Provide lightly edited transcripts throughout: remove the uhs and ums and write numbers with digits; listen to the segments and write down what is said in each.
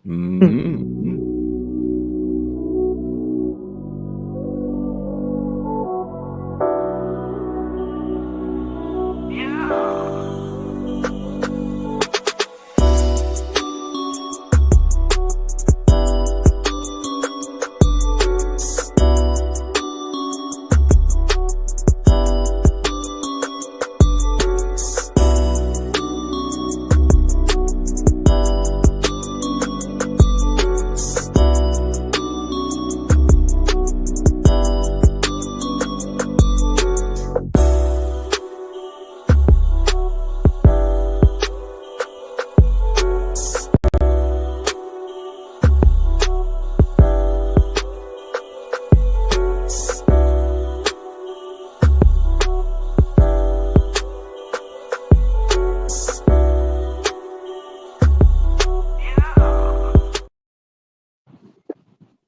Mm-hmm.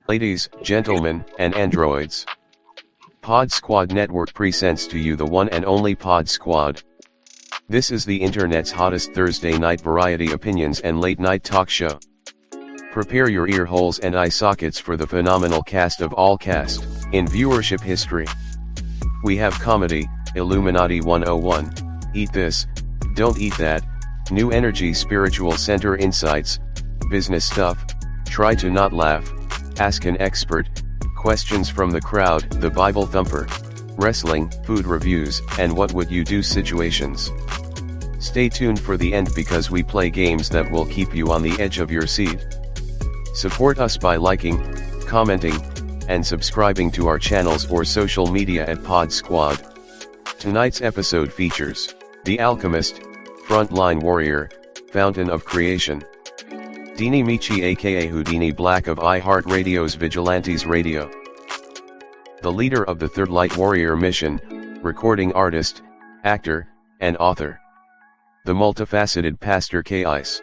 Ladies, gentlemen, and androids. PodzQuad Network presents to you the one and only PodzQuad. This is the internet's hottest Thursday night variety opinions and late night talk show. Prepare your ear holes and eye sockets for the phenomenal cast of all cast, in viewership history. We have comedy, Illuminati 101, eat this, don't eat that, new energy spiritual center insights, business stuff, try to not laugh, ask an expert, questions from the crowd, the Bible thumper, wrestling, food reviews, and what would you do situations. Stay tuned for the end because we play games that will keep you on the edge of your seat. Support us by liking, commenting, and subscribing to our channels or social media at PodzQuad. Tonight's episode features The Alchemist, Frontline Warrior, Fountain of Creation. Dini Michi aka Houdini Black of iHeartRadio's Vigilantes Radio. The leader of the Third Light Warrior mission, recording artist, actor, and author. The multifaceted Pastor K-Ice.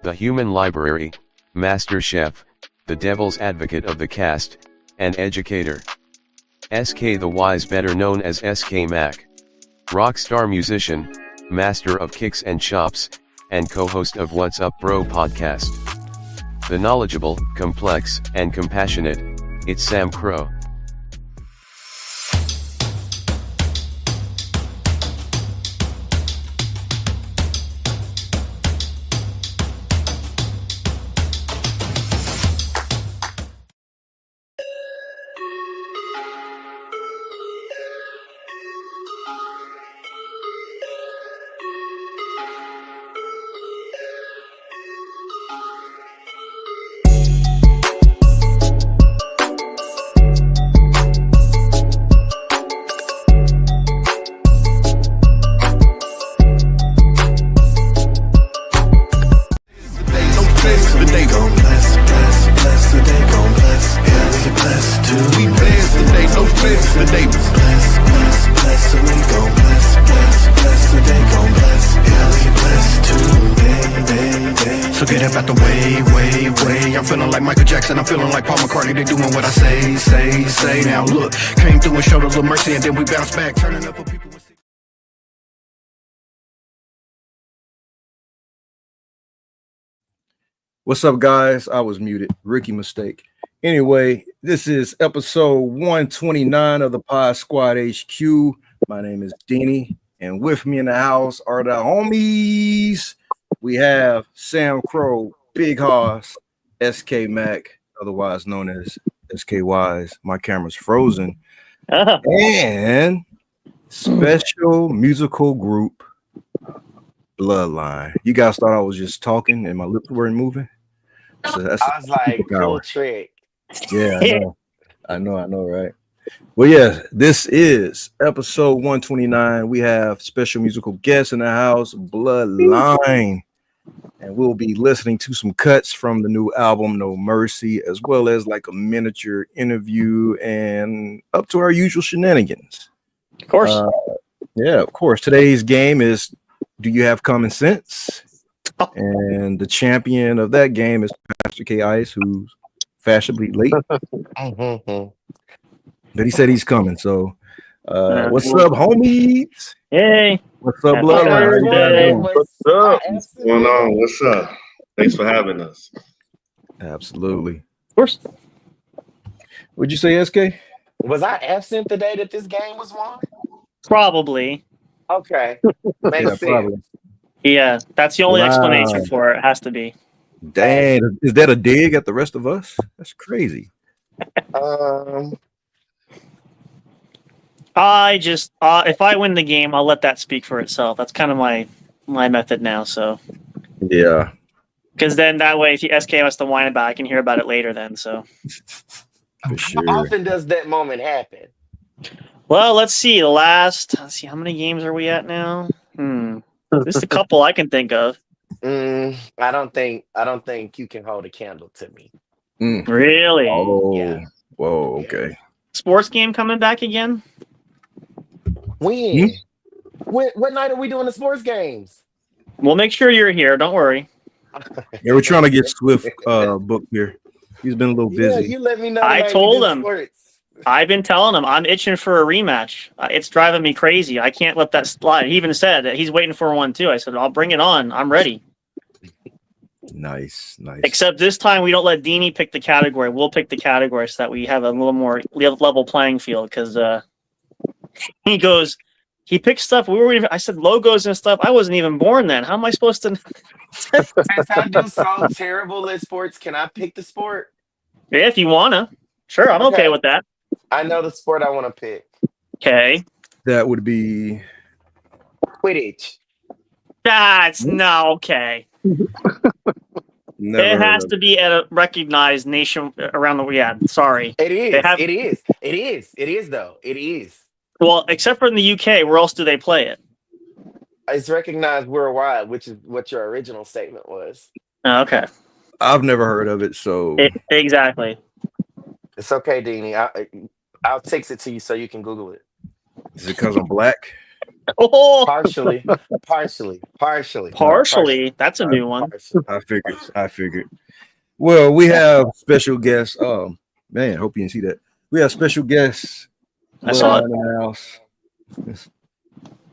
The Human Library, Master Chef, the Devil's Advocate of the cast, and educator. SK the Wise, better known as SK Mac. Rockstar musician, master of kicks and chops, and co-host of What's Up Bro podcast. The knowledgeable, complex, and compassionate, it's Sam Crow. I'm feeling like Paul McCartney, they doing what I say. Now look, came through and showed a little mercy and then we bounce back, turning up for people. What's up, guys? I was muted. Rookie mistake. Anyway, this is episode 129 of the PodzQuad HQ. My name is Dini, and with me in the house are the homies. We have Sam Crow, Big Hoss, SK Mac, otherwise known as SK Wise. My camera's frozen. And special musical group, Bloodline. You guys thought I was just talking and my lips weren't moving? So that's I was like, cool trick. Yeah, I know, right? Well, yeah, this is episode 129. We have special musical guests in the house, Bloodline. And we'll be listening to some cuts from the new album, No Mercy, as well as like a miniature interview and up to our usual shenanigans. Of course. Yeah, of course. Today's game is Do You Have Common Sense? And the champion of that game is Pastor K-Ice, who's fashionably late. But he said he's coming. So what's up, homies? Hey. What's up, Bloodline? What's up? What's going on? What's up? Thanks for having us. Absolutely. Of course. Would you say, SK? Was I absent the day that this game was won? Probably. Okay. Makes Yeah, sense. probably. Yeah, that's the only explanation for it. It has to be. Dang, is that a dig at the rest of us? That's crazy. I just if I win the game, I'll let that speak for itself. That's kind of my method now. So Yeah. because then that way, if the SK has to whine about it, I can hear about it later. Then so. For sure. How often does that moment happen? Well, let's see. Let's see. How many games are we at now? Just a couple I can think of. I don't think you can hold a candle to me. Really? Oh. Yeah. Whoa. Okay. Sports game coming back again? When? What night are we doing the sports games? We'll make sure you're here. Don't worry. Yeah, we're trying to get Swift booked here. He's been a little busy. Yeah, you let me know. I told him. Sports. I've been telling him I'm itching for a rematch. It's driving me crazy. I can't let that slide. He even said that he's waiting for one too. I said, I'll bring it on. I'm ready. Nice. Except this time we don't let Deanie pick the category. We'll pick the category so that we have a little more level playing field. Because he picks stuff. I said logos and stuff. I wasn't even born then. How am I supposed to? Since I do so terrible at sports, can I pick the sport? Yeah, if you wanna. Sure, I'm okay with that. I know the sport I want to pick. Okay. That would be Quidditch. That's no okay. It has to be at a recognized nation around the. Yeah, sorry. It is. It is though. It is. Well, except for in the UK, where else do they play it? It's recognized worldwide, which is what your original statement was. Okay. I've never heard of it, so exactly. It's okay, Deanie. I'll text it to you so you can Google it. Is it because I'm black? Oh, partially. That's a new one. I figured. Well, we have special guests. Man, hope you didn't see that. We have special guests. I saw it. In the house. This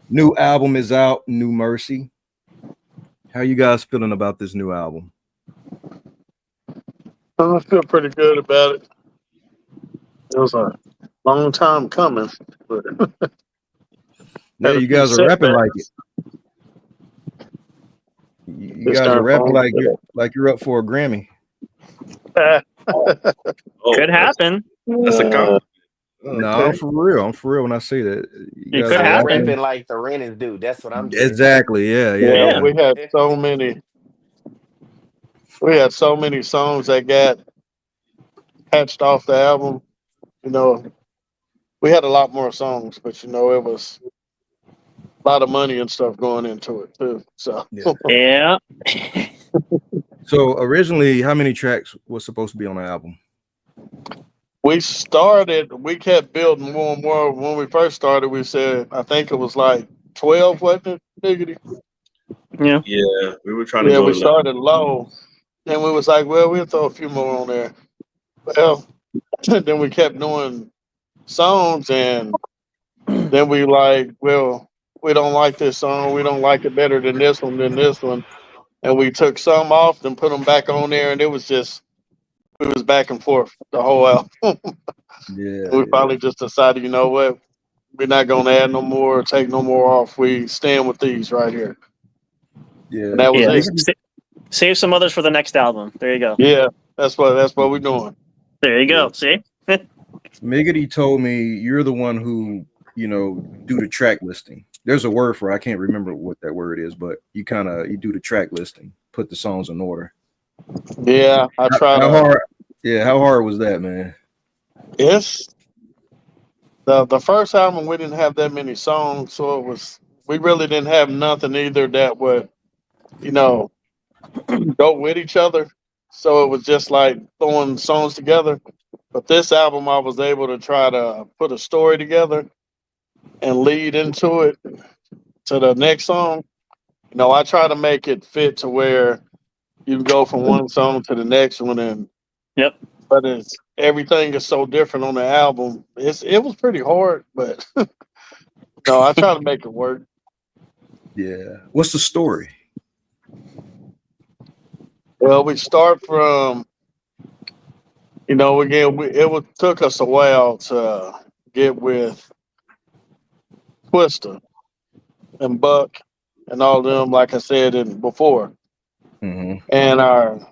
new album is out, New Mercy. How you guys feeling about this new album? I feel pretty good about it. It was a long time coming. But yeah, you guys are rapping like it. You guys are rapping like you're up for a Grammy. Could happen. That's a compliment. No, I'm for real when I say that. You could have rapping like the rent is due. That's what I'm doing. Exactly. Yeah. We had so many. We had so many songs that got patched off the album. You know, we had a lot more songs, but it was a lot of money and stuff going into it too. So yeah. So originally, how many tracks was supposed to be on the album? We kept building more and more. When we first started, we said, I think it was like 12, wasn't it, Diggity? Yeah. Yeah, we were trying to go we started low. Then we was like, well, we'll throw a few more on there. Well, then we kept doing songs, and then we like, well, we don't like this song. We don't like it better than this one. And we took some off and put them back on there, and it was back and forth the whole album. We finally just decided, you know what? We're not going to add no more, take no more off. We stand with these right here. Yeah. And that was it. Save some others for the next album. There you go. Yeah, that's what we're doing. There you go. See? Miggity told me you're the one who, do the track listing. There's a word for it. I can't remember what that word is, but you do the track listing, put the songs in order. Yeah, I tried. How hard was that, man? It's the first album. We didn't have that many songs, so we really didn't have nothing either that would, go with each other. So it was just like throwing songs together. But this album, I was able to try to put a story together and lead into it to the next song. I try to make it fit to where you can go from one song to the next one, and but everything is so different on the album. It was pretty hard, but no, I try to make it work. Yeah. What's the story? Well, we start from you know, again, took us a while to get with Twister and Buck and all of them, like I said before. Mm-hmm. And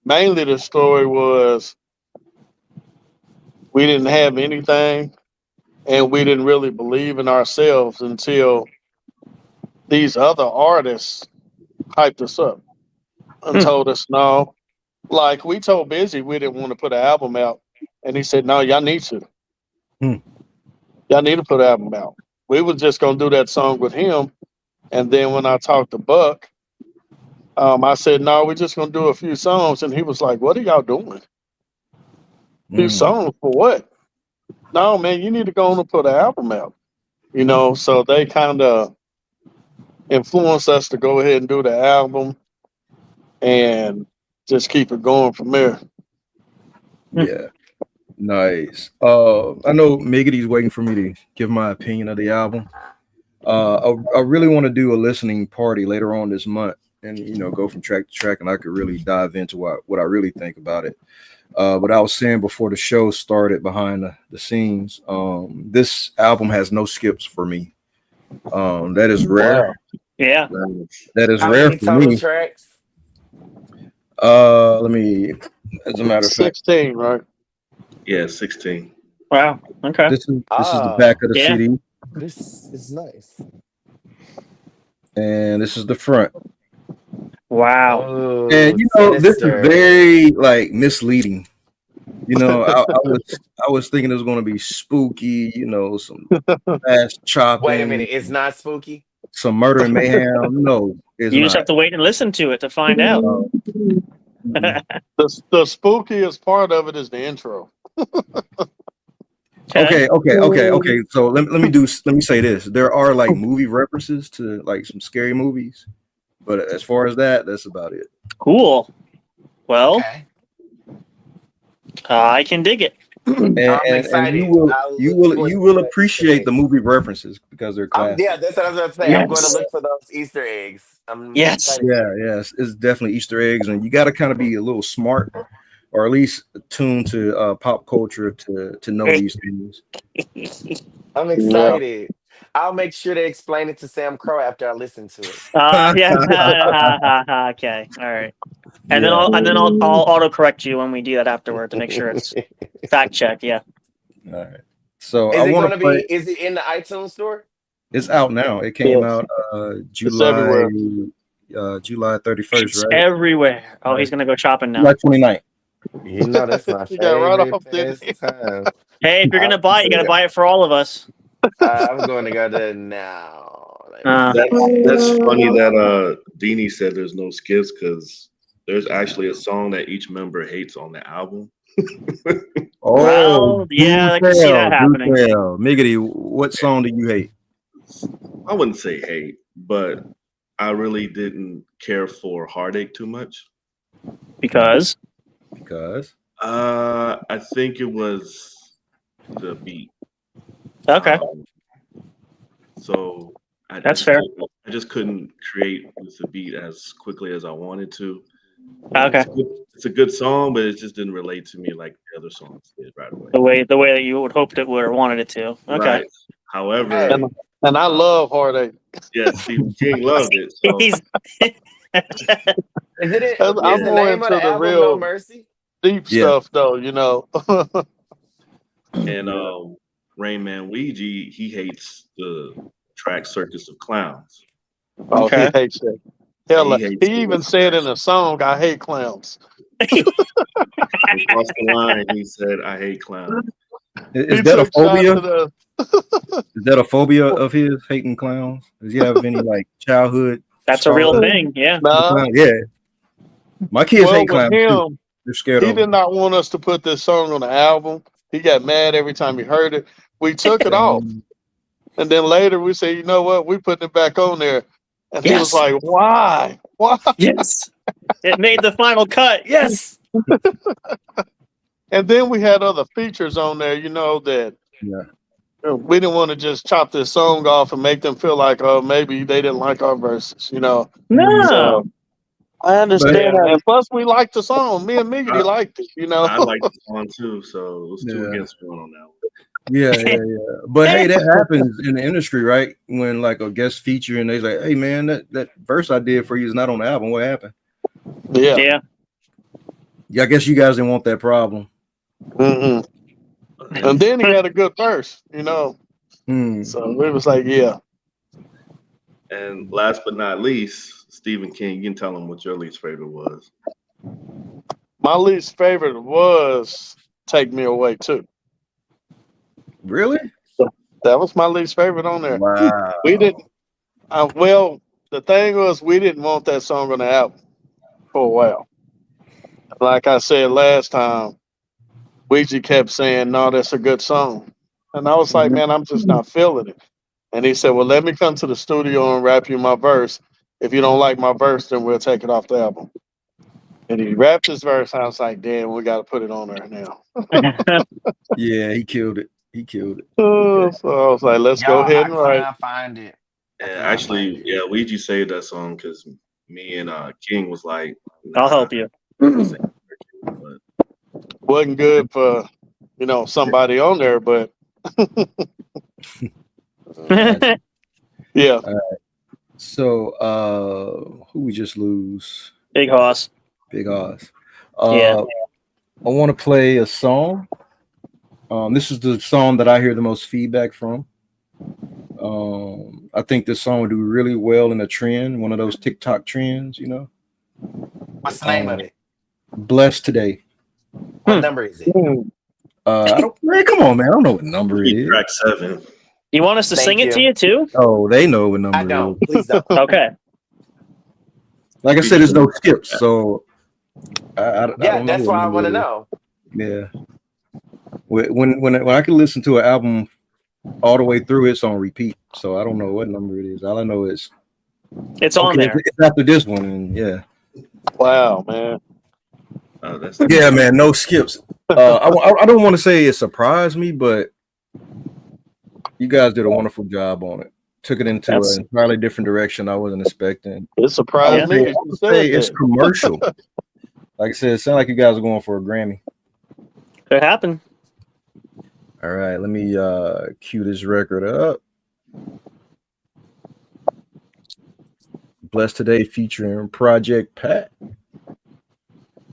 mainly the story was we didn't have anything and we didn't really believe in ourselves until these other artists hyped us up and told us no. Like we told Busy we didn't want to put an album out. And he said, no, y'all need to. Y'all need to put an album out. We was just gonna do that song with him. And then when I talked to Buck, I said, no, we're just gonna do a few songs. And he was like, what are y'all doing? Few songs for what? No, man, you need to go on and put an album out. You know, so they kind of influenced us to go ahead and do the album and just keep it going from there. Yeah. Nice. I know Miggity's waiting for me to give my opinion of the album. I really want to do a listening party later on this month and, you know, go from track to track, and I could really dive into what I really think about it. But I was saying before the show started behind the scenes, this album has no skips for me. That is rare. Wow. Yeah. That is How rare many for total me. tracks? Let me, as a matter of fact, 16, right? Yeah, 16. Wow. Okay. this is the back of the Yeah. CD, This is nice. and this is the front. Wow. Oh, And you know, this is sinister. very like misleading. You know, I was thinking it was going to be spooky. You know, some fast chopping. Wait a minute, it's not spooky. Some murder and mayhem. No, it's You not. just have to wait and listen to it to find out. The spookiest part of it is the intro. Okay. So let me say this. There are like movie references to like some scary movies, but as far as that's about it. Cool. Well, Okay. I can dig it. And excited. you will appreciate the movie references because they're classic. Yeah, that's what I was about to say. Yes. I'm going to look for those Easter eggs. Yes. excited. Yeah, it's definitely Easter eggs, and you got to kind of be a little smart, or at least attuned to pop culture to know these things. I'm excited. I'll make sure to explain it to Sam Crow after I listen to it. Yeah. Okay. All right. And then I'll autocorrect you when we do that afterward to make sure it's fact check. Yeah. All right. So Is I it want going to to be? Is it in the iTunes store? It's out now. It came out July July 31st, It's right? everywhere. Oh, he's gonna go shopping now. July 29th. You know that's my You got right favorite off, didn't you? pastime. Hey, if you're gonna buy it, you gotta buy it for all of us. I'm going to go to now. That's funny that Deanie said there's no skips because there's actually a song that each member hates on the album. Well, yeah, I can see that happening. Miggity, what song do you hate? I wouldn't say hate, but I really didn't care for Heartache too much. Because I think it was the beat. okay, So that's fair. I just couldn't create with the beat as quickly as I wanted to. Okay, it's a good song, but it just didn't relate to me like the other songs did right away. the way that you would hoped it would or wanted it to. Okay. Right. However, and I love Heartache. yeah, Stephen King loved it. So. He's Is it? I'm Is the more name of into the the album real No Mercy? deep stuff, though. You know. And Rain Man Ouija, he hates the track Circus of Clowns. Oh, Okay. he hates it. Hell, He he hates it. even said in a song, "I hate clowns." Across the line, he said, "I hate clowns." Is He that a took shots phobia? to the- Is that a phobia of his, hating clowns? Does he have any like childhood? that's a real scars? thing. Yeah. Nah, Yeah. My kids hate with clowns too. him, They're scared he of did them. not want us to put this song on the album. He got mad every time he heard it. We took it off, and then later we said, "You know what? We putting it back on there." And he was Yes. like, "Why? Why?" Yes. It made the final cut. Yes. And then we had other features on there, you know, that we didn't want to just chop this song off and make them feel like, oh, maybe they didn't like our verses, you know. No. So I understand But that. And plus, we liked the song. Me and Miggity liked it, you know. I like the song too, so it was 2 Yeah. against 1 on that one. yeah. But hey, that happens in the industry, right? When like a guest feature and they like, hey man, that verse I did for you is not on the album. What happened? Yeah. Yeah, I guess you guys didn't want that problem. Mm-mm. And then he had a good verse, you know. So it was like, yeah. And last but not least, Stephen King, you can tell him what your least favorite was. My least favorite was Take Me Away Too. Really? That was my least favorite on there. Wow. We didn't. Well, the thing was, we didn't want that song on the album for a while. Like I said last time, Ouija kept saying, "No, that's a good song," and I was like, "Man, I'm just not feeling it." And he said, "Well, let me come to the studio and rap you my verse. If you don't like my verse, then we'll take it off the album." And he rapped his verse. I was like, "Damn, we got to put it on there now." Yeah, he killed it. So I was like, "Let's go ahead and write." I find it. And actually, yeah, Ouija saved that song because me and King was like, I'll help you. But Wasn't good for, you know, somebody on there, but yeah. So who we just lose? Big Hoss. Big Hoss. Yeah. I want to play a song. This is the song that I hear the most feedback from. I think this song would do really well in a trend, one of those TikTok trends, you know. What's the name of it? Blessed Today. What number is it? I don't. Man, come on, man. I don't know what number it is. Track 7. You want us to sing it to you too? Oh, they know what number I don't. it is. Please don't. Okay. Like I said, there's no skips, so I don't know that's what why I number want to it is. know. Yeah. When I can listen to an album all the way through, it's on repeat. So I don't know what number it is. All I know is it's on there. It's after this one, and yeah. Wow, man. Yeah, man. No skips. I don't want to say it surprised me, but you guys did a wonderful job on it. Took it into an entirely different direction I wasn't expecting. It surprised me. It's commercial. Like I said, it sounded like you guys are going for a Grammy. Could happen. All right, let me cue this record up. Blessed Today featuring Project Pat.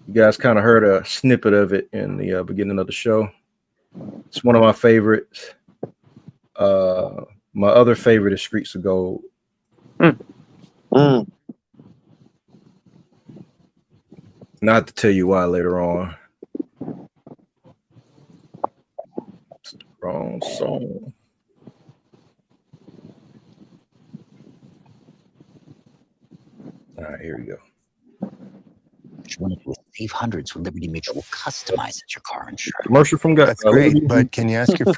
You guys kind of heard a snippet of it in the beginning of the show. It's one of my favorites. My other favorite is Streets of Gold. Not to tell you why later on. It's the wrong song. All right, here we go. Save hundreds with Liberty Mutual customizes your car insurance. Commercial from God. That's great, but can you ask your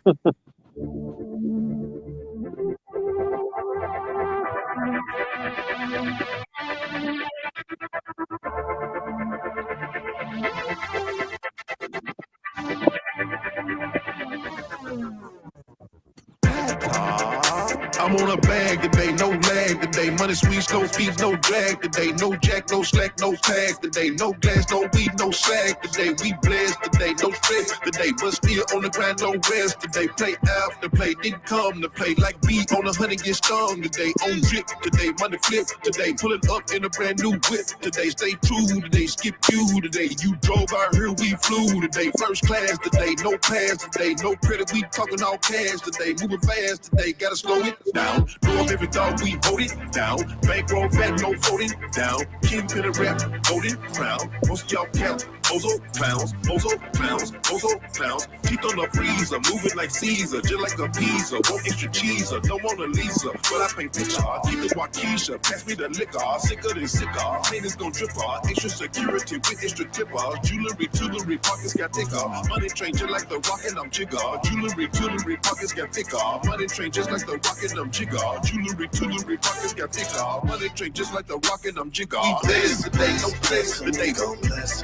I'm on a bag today, no lag today. Money sweet, no fees, no drag today. No jack, no slack, no tag today. No glass, no weed, no sag today. We blessed today, no stress today. But still on the grind, no rest today. Play after play, didn't come to play. Like beat on 100, get stung today. On drip today, money flip today. Pulling up in a brand new whip today. Stay true today, skip you today. You drove out here, we flew today. First class today, no pass today. No credit, we talking all cash today. Moving fast today, gotta slow it down. Blow up every dog, we hold it down. Bankroll fat, no folding down. Kingpin of rap, golden crown. Most of y'all count, bozo clowns, bozo clowns, bozo clowns. Teeth on the freezer, moving like Caesar, just like a pizza. Want extra cheese, don't want a Lisa, but I paint picture. Keep the Waukesha, pass me the liquor. Sicker than sicker, cleaners gon' drip. Extra security with extra tipper. Jewelry, pockets got thicker. Money train just like the rocket, I'm jigger. Jewelry, pockets got thicker. Money train just like the rocket, I'm jigger. Jewelry, pockets got bigger. Money train just like the rocket, I'm jigger. We bless today, no bless today. Gon' bless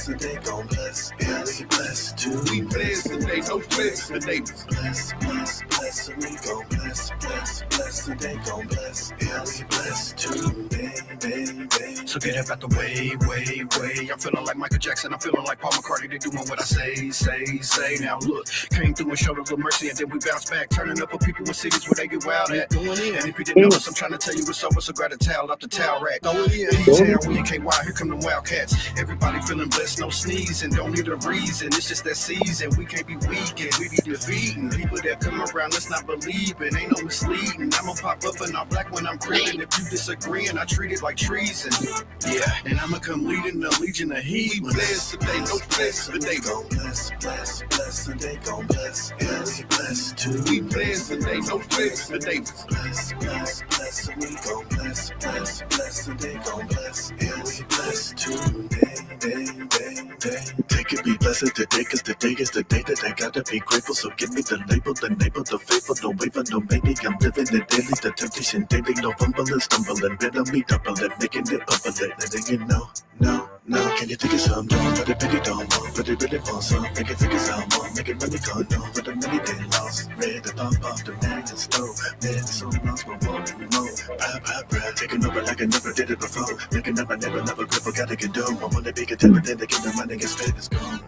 today, gon' bless. Yeah, we bless too. We bless today, no bless today. Bless, and we gon' bless today, gon' bless. Yeah, we bless too. So get up out the way. I'm feeling like Michael Jackson, I'm feeling like Paul McCartney. They doing what I say. Now look, came through and showed a little mercy, and then we bounce back, turning up for people in cities where they get wild at. And if you didn't notice, I'm trying to tell you what's over, so grab a towel off the towel rack. Throw it in. Town, we in KY, here come the Wildcats. Everybody feeling blessed, no sneezing, don't need a reason. It's just that season, we can't be weak and we be defeating. People that come around, let's not believe it, ain't no misleading. I'ma pop up in all black when I'm creeping. If you disagreeing, I treat it like treason. Yeah, and I'ma come leading the Legion of Heat. We bless today, no bless today. Gon' bless today, gon' bless. Yeah, we bless too. We bless today, no bless today. Bless, and we gon' bless today, gon' bless. Yeah, we bless too. Take it, be blessed today, cause today is the day that I gotta be grateful. So give me the label, the faithful, no waver, no maybe. I'm living it daily, the temptation daily, no fumbling, stumbling, better me doubling, making it public, letting you know. No, can you take it some more? But it really don't want, but it really wants some. Make it take it some more, make it really gone, no. But the many they lost, red the thump off the man and stove. Man, so lost, but won't know. Pride, taking over like I never did it before. Looking up, I never grateful, gotta get done. I wanna be content, but then they get the money, get spent, it's gone.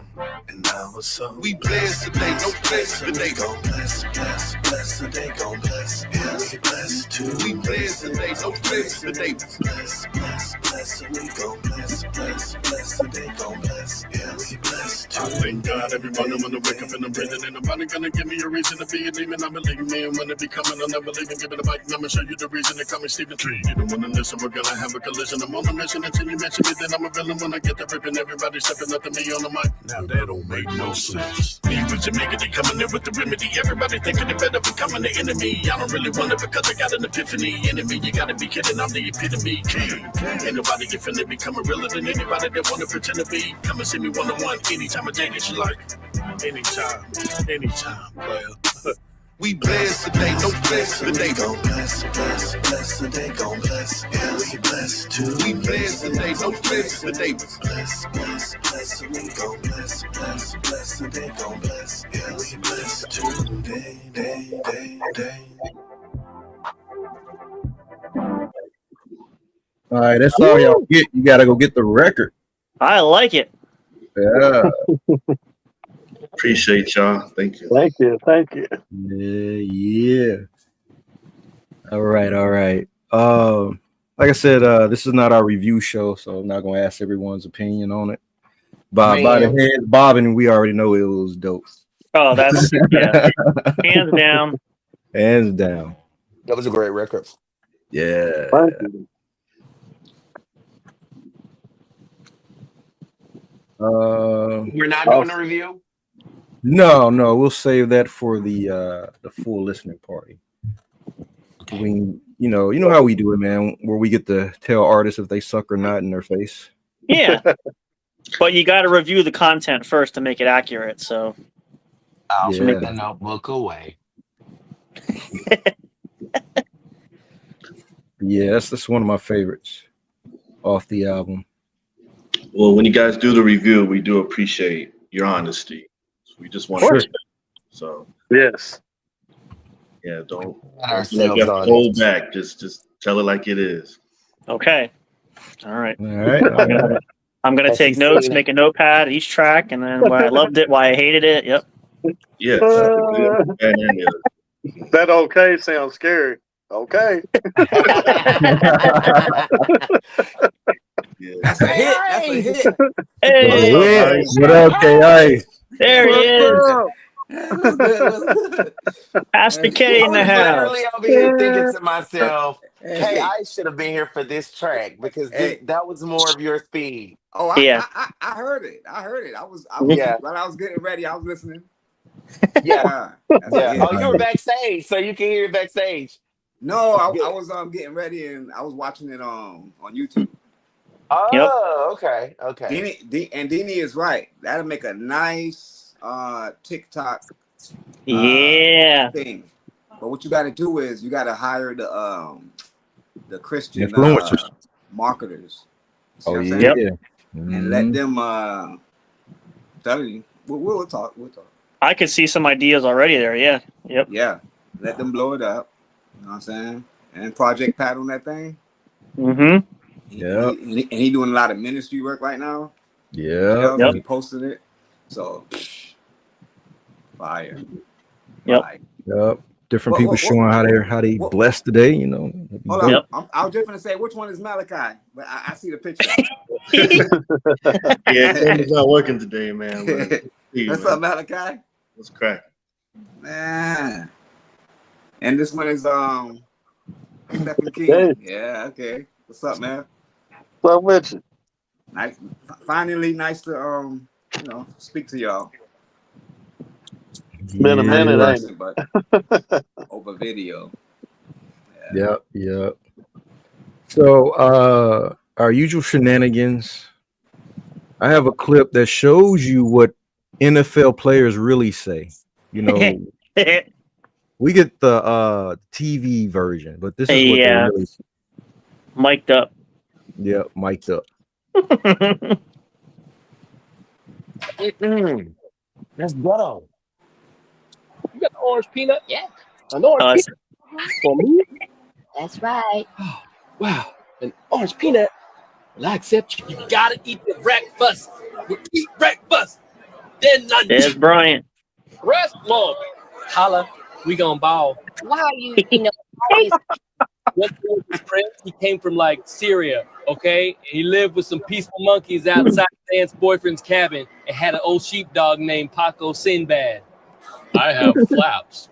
And now it's so. We bless today, no bless today, gon' bless today, gon' bless. Yeah, we bless too. We bless today, no bless today. Bless, and we gon' bless today, gon' bless. Yeah, we bless too. I thank God every morning when I wake up and I'm breathing. And nobody gonna give me a reason to be a demon. I'm believing me, and when it be coming, I'll never leave and give it a bite. And I'ma show you the reason they call me Stephen Tree. You don't wanna listen, we're gonna have a collision. I'm on a mission until you mention me, then I'm a villain when I get the ripping. Everybody stepping up to me on the mic. Now that don't make no sense. Me with Jamaica, they coming in with the remedy. Everybody thinking they better becoming the enemy. I don't really want it because I got an epiphany. Enemy, you gotta be kidding, I'm the epitome. King. Ain't nobody finna become realer than anybody that wanna pretend to be. Come and see me one-on-one anytime of day that you like. Anytime, player. We bless today, no bless today. Gon' bless today, gon' bless. Yeah, we bless too. We bless today, no bless today. Bless, and we gon' bless today, gon' bless. Yeah, we bless too. Day. All right, that's all y'all get. You gotta go get the record. I like it. Yeah. Appreciate y'all. Thank you. Thank you. Yeah. All right. Like I said, this is not our review show, so I'm not gonna ask everyone's opinion on it. By the head bobbing, we already know it was dope. Oh, that's yeah. Hands down. That was a great record. Yeah. Thank you. We're not doing a review? No, we'll save that for the full listening party. We, you know how we do it, man, where we get to tell artists if they suck or not in their face. Yeah. But you got to review the content first to make it accurate. So I'll make the notebook away. Yeah, that's one of my favorites off the album. Well, when you guys do the review, we do appreciate your honesty. We just want to. So yes. Yeah, don't hold back. Just tell it like it is. Okay. All right. I'm gonna take notes, make a notepad each track, and then why I loved it, why I hated it. Yep. Yes. That okay sounds scary. Okay. Yeah. That's a hit. Hey, what up, K.I.? There he is. Pastor K in the house. Literally over here thinking to myself, hey, I should have been here for this track because that was more of your speed. Oh, I heard it. I was while I was getting ready, I was listening. Yeah. Oh, you were backstage, so you can hear it backstage. No, I was getting ready and I was watching it on YouTube. Oh, okay. Dini is right. That'll make a nice TikTok thing. But what you got to do is you got to hire the Christian influencers, marketers. See oh what I'm yeah, saying? And let them tell you. We'll talk. We'll talk. I could see some ideas already there. Yeah. Yep. Yeah. Let them blow it up. You know what I'm saying? And Project Pat on that thing. Mm-hmm. Yeah. And he doing a lot of ministry work right now. Yeah. Yep. He posted it. So fire. Yep. Fire. Yep. Different people showing how they blessed today, you know. Hold on. Yep. I was just gonna say which one is Malachi, but I see the picture. Yeah, camera's not working today, man. What's up, Malachi? What's cracking? Man. And this one is Stephen King. Hey. Yeah, okay. What's up, man? What's up with you? Nice. Finally, nice to speak to y'all. Been a minute, ain't it? But over video. Yeah. Yep. So our usual shenanigans. I have a clip that shows you what NFL players really say. You know, we get the TV version, but this is what they really say. Mic'd up. Yeah, mic'd up. Let's go. You got the orange peanut? Yeah. An orange peanut for me? That's right. Oh, wow. An orange peanut? Well, I accept you. You gotta eat the breakfast. You eat breakfast. Then lunch. There's Brian. Rest, Lord. Holla. We gonna ball. Why are you always... His prince, he came from like Syria, okay? He lived with some peaceful monkeys outside Dan's boyfriend's cabin and had an old sheepdog named Paco Sinbad. I have flaps.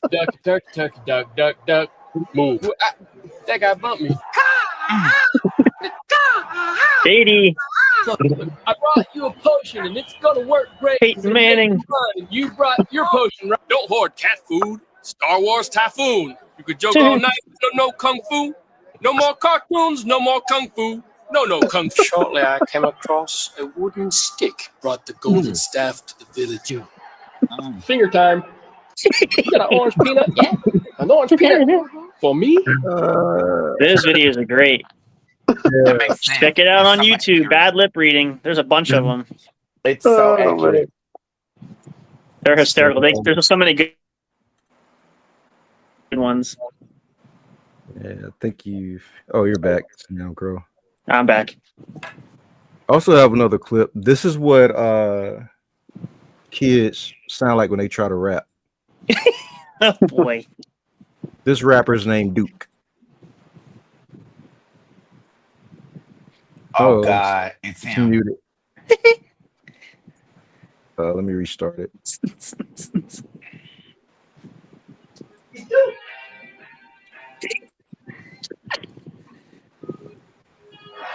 Duck, duck, turkey, duck, duck, duck, move. That guy bumped me. Katie. So, I brought you a potion and it's gonna work great. Peyton Manning. And you brought your potion, right? Don't hoard cat food. Star Wars Typhoon. You could joke all night. No kung fu. No more cartoons. No more kung fu. No kung fu. Shortly, I came across a wooden stick. Brought the golden staff to the village. Finger time. You got an orange peanut? Yeah. An orange peanut for me? Those videos are great. Yeah. Check it out on YouTube. Bad lip reading. There's a bunch of them. It's so accurate. They're hysterical. There's so many good ones. Yeah, I think you've. Oh, you're back now, girl. I'm back. I also have another clip. This is what kids sound like when they try to rap. Oh boy. This rapper's named Duke. Oh God, it's him. Muted. Let me restart it.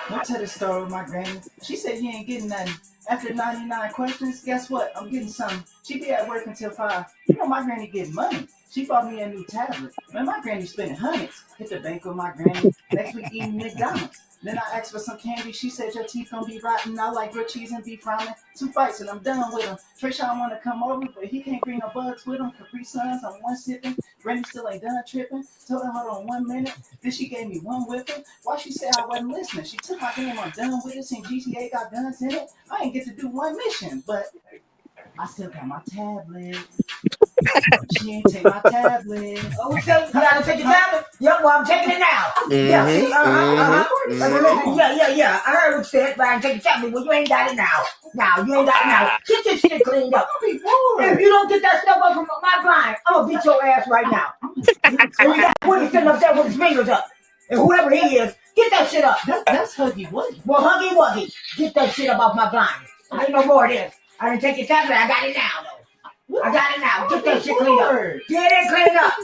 I'll tell the story with my granny. She said you ain't getting nothing. After 99 questions, guess what? I'm getting something. She be at work until 5. You know my granny getting money. She bought me a new tablet. Man, my granny spending hundreds. Hit the bank with my granny. Next week eating McDonald's. Then I asked for some candy. She said your teeth gonna be rotten. I like grilled cheese and beef ramen. 2 bites and I'm done with them. Trisha want to come over, but he can't bring no bugs with him. Capri Suns, I'm one sipping. Granny still ain't done tripping. Told her hold on 1 minute. Then she gave me one whipping. Why she said I wasn't listening? She took my game. I'm done with it. Since GTA got guns in it, I ain't get to do one mission, but I still got my tablet. She ain't take my tablet. Oh, you gotta take your tablet? Yeah, well, I'm taking it now. Yeah, yeah. I heard what you said, but I take your tablet. Well, you ain't got it now. You ain't got it now. Get this shit cleaned up. If you don't get that stuff up from my blind, I'm gonna beat your ass right now. And you got Woody sitting up there with his fingers up. And whoever he is, get that shit up. That's Huggy Wuggy. Well, Huggy Wuggy, get that shit up off my blind. I ain't no more of this. I didn't take your tablet. I got it now, though. I got it now. Get that shit cleaned up. Get it cleaned up.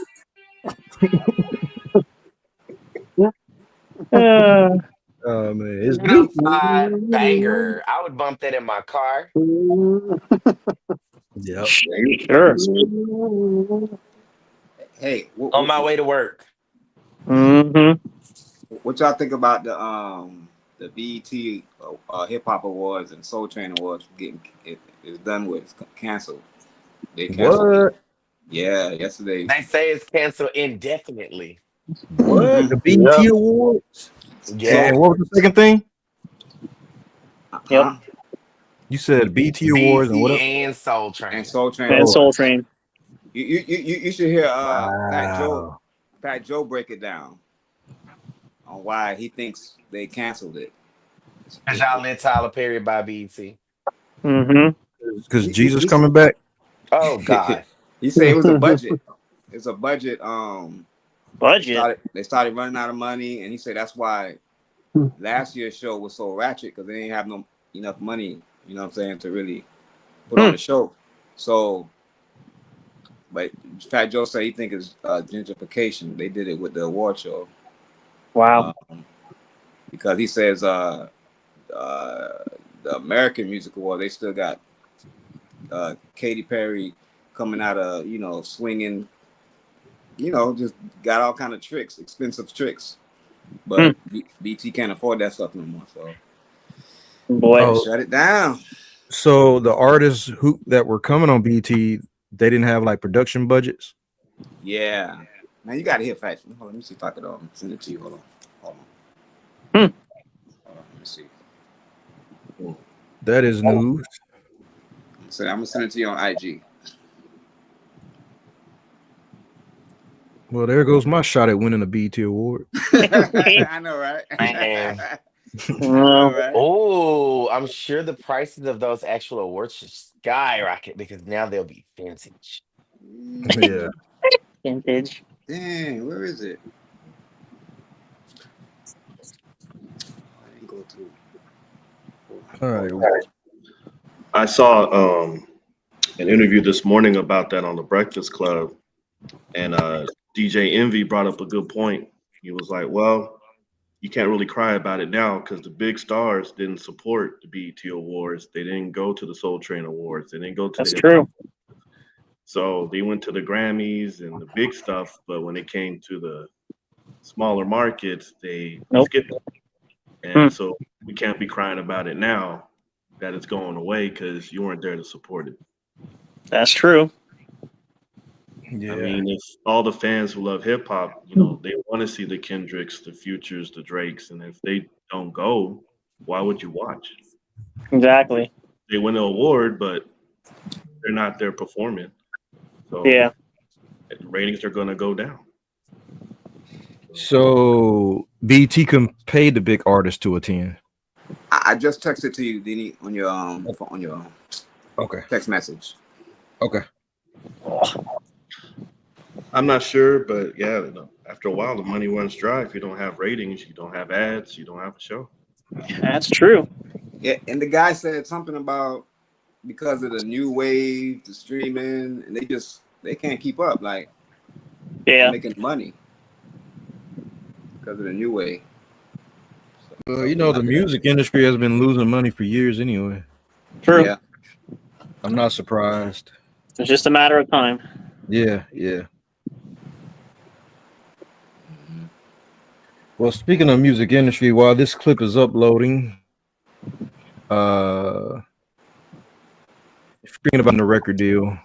Oh man, it's banger. I would bump that in my car. Yep. Sure. Hey, on my way to work. Mm-hmm. What y'all think about the BET Hip Hop Awards and Soul Train Awards getting is done with? It's canceled. They canceled. What? Yeah, yesterday. They say it's canceled indefinitely. What? The BET Awards? Yeah. And what was the second thing? Huh? You said BT Awards and what else? and Soul Train. And Soul Train. And Soul Train. You should hear Wow. Fat Joe break it down on why he thinks they canceled it. Because y'all let Tyler Perry buy BET. Mm-hmm. Because Jesus coming back. Oh God. He said it was a budget. It's a budget. Budget. They started running out of money, and he said that's why last year's show was so ratchet because they didn't have enough money. You know what I'm saying, to really put on the show. So, but Fat Joe said he think it's gentrification. They did it with the award show. Wow. Because he says the American Music Award, they still got Katy Perry coming out of, swinging, just got all kind of tricks, expensive tricks. But BT can't afford that stuff no more. So, boy, shut it down. So the artists that were coming on BT, they didn't have like production budgets. Yeah, man, you gotta hear Fat. Hold on, let me see if I could send it to you. Hold on. Hold on, let me see. That is news. I'm gonna send it to you on IG. Well, there goes my shot at winning a BT award. I know, right? Man. Right? Oh, I'm sure the prices of those actual awards should skyrocket because now they'll be vintage. Yeah. Vintage. Dang, where is it? I didn't go through. All right. I saw an interview this morning about that on the Breakfast Club, and DJ Envy brought up a good point. He was like, well, you can't really cry about it now because the big stars didn't support the BET Awards. They didn't go to the Soul Train Awards. They didn't go to That's the true. So they went to the Grammys and the big stuff, but when it came to the smaller markets, they skipped it. And so we can't be crying about it now that it's going away because you weren't there to support it. That's true. Yeah. I mean, it's all the fans who love hip hop, they want to see the Kendricks, the Futures, the Drakes, and if they don't go, why would you watch? Exactly. They win an award, but they're not there performing. So yeah, the ratings are going to go down. So BT can pay the big artists to attend. I just texted to you, Dini, on your text message. Okay. I'm not sure, but yeah, after a while, the money runs dry. If you don't have ratings, you don't have ads, you don't have a show. That's true. Yeah, and the guy said something about because of the new wave, the streaming, and they can't keep up. Like, making money because of the new wave. Well, the music industry has been losing money for years anyway. True. Yeah. I'm not surprised. It's just a matter of time. Yeah. Well, speaking of music industry, while this clip is uploading, speaking about the record deal,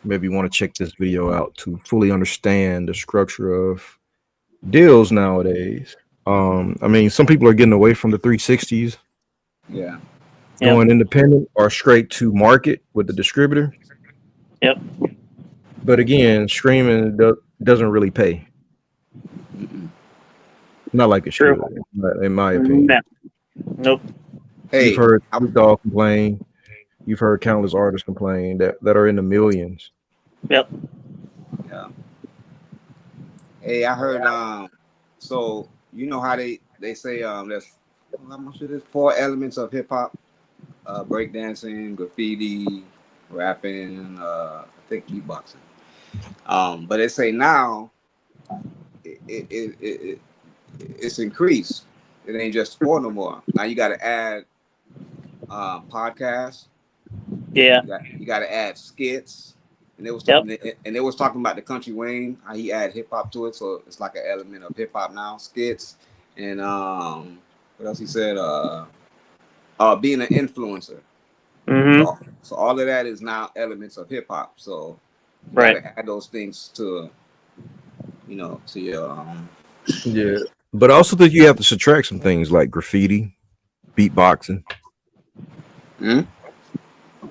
maybe you want to check this video out to fully understand the structure of deals nowadays. I mean, some people are getting away from the 360s. Yeah. Going independent or straight to market with the distributor. Yep. But again, streaming doesn't really pay. Not like it should, in my opinion. Nope. Hey, you've heard Snoop Dogg complain. You've heard countless artists complain that are in the millions. Yep. Yeah. Hey, I heard. So you know how they say there's how much it is 4 elements of hip hop: breakdancing, graffiti, rapping, I think beatboxing. But they say now it's increased. It ain't just 4 no more. Now you got to add podcasts. Yeah. You got to add skits. And they was talking about the Country Wayne, how he add hip hop to it, so it's like an element of hip hop now. Skits and what else he said? Being an influencer. Mm-hmm. So all of that is now elements of hip hop. So you Right. gotta add those things to, to your Yeah, but I also think you have to subtract some things like graffiti, beatboxing. Hmm?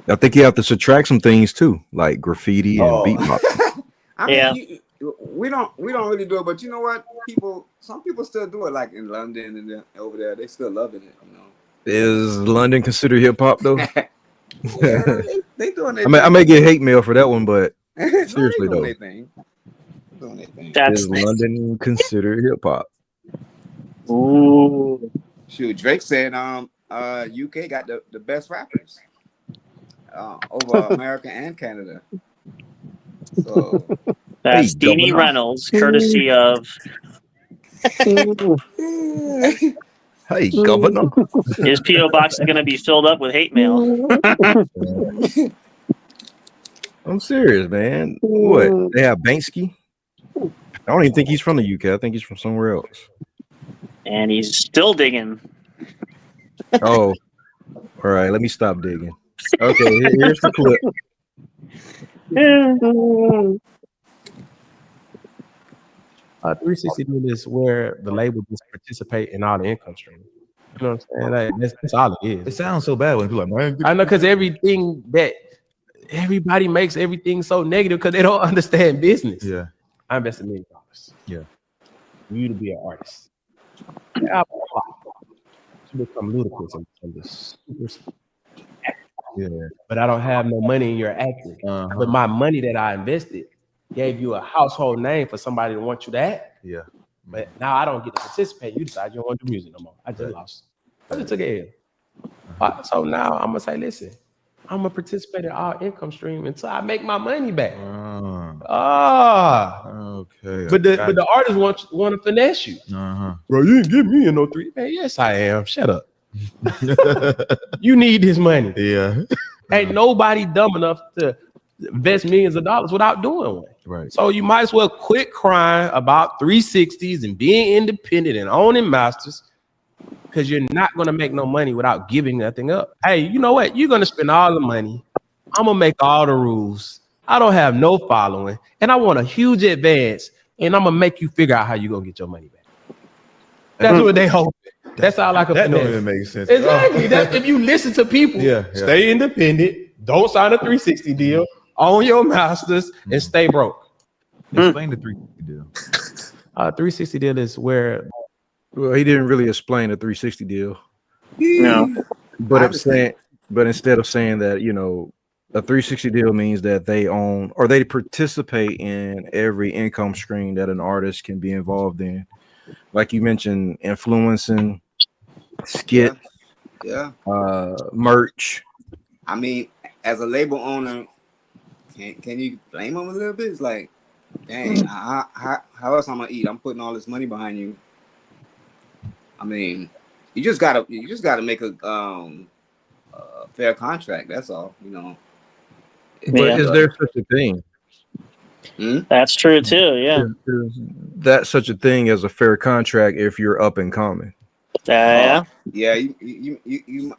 I think you have to subtract some things too, like graffiti and beatboxing. I mean, we don't really do it, but you know what? Some people still do it, like in London and over there, they still loving it. Is London considered hip hop though? Yeah, they doing their I may get hate mail for that one, but seriously doing though, their thing. Doing their thing. is London considered hip hop? Ooh. Shoot, Drake said UK got the best rappers over America and Canada. So That's Deanie Reynolds, courtesy of. Hey, Governor. His PO box is going to be filled up with hate mail. I'm serious, man. What? They have Banksy? I don't even think he's from the UK. I think he's from somewhere else. And he's still digging. Oh, all right. Let me stop digging. Okay, here's the clip. 360 deal is where the label just participate in all the income stream. You know what I'm saying? Like, that's all it is. It sounds so bad when people are like, man. I know, because everything that everybody makes everything so negative because they don't understand business. Yeah. I invested $1 million. Yeah. For you to be an artist. To become ludicrous and just super. Yeah. But I don't have no money in your acting. But my money that I invested gave you a household name for somebody to want you to act. Yeah. But now I don't get to participate. You decide you don't want to do music no more. I just lost. I just took a L. So now I'm gonna say, listen, I'm gonna participate in our income stream until I make my money back. Okay. But the artist want to finesse you. Bro, you didn't give me no 3. Man, yes, I am. Shut up. You need this money. Yeah. Ain't nobody dumb enough to invest millions of dollars without doing one. Right. So you might as well quit crying about 360s and being independent and owning masters, because you're not going to make no money without giving nothing up. Hey, you know what? You're going to spend all the money. I'm going to make all the rules. I don't have no following, and I want a huge advance, and I'm going to make you figure out how you're going to get your money back. That's what they hope. That's all I can That finesse. don't even make sense. Exactly. That's if you listen to people, stay independent, don't sign a 360 deal, own your masters, and stay broke. Explain the 360 deal. 360 deal is where. Well, he didn't really explain the 360 deal. No. But instead of saying that, a 360 deal means that they own or they participate in every income stream that an artist can be involved in. Like you mentioned, influencing, skit, merch. I mean, as a label owner, can you blame them a little bit? It's like, dang, how else I'm gonna eat? I'm putting all this money behind you. I mean, you just gotta make a fair contract. That's all, But is there such a thing? That's true too. Yeah. Is that such a thing as a fair contract if you're up and coming? Yeah. Yeah, you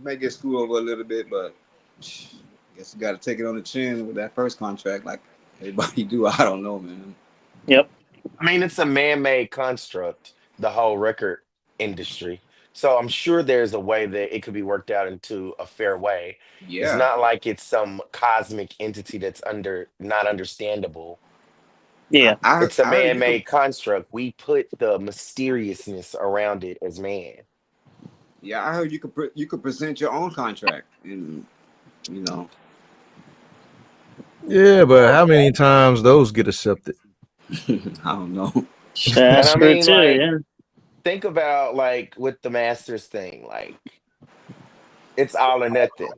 may get screwed over a little bit, but I guess you got to take it on the chin with that first contract, like everybody do. I don't know, man. Yep. I mean, it's a man-made construct, the whole record industry. So I'm sure there's a way that it could be worked out into a fair way. Yeah. It's not like it's some cosmic entity that's not understandable. Yeah. It's a man-made construct. We put the mysteriousness around it as man. Yeah, I heard you could present your own contract, and Yeah, but how many times those get accepted? I don't know. That's true too. like, Yeah. think about like with the Masters thing, like it's all or nothing.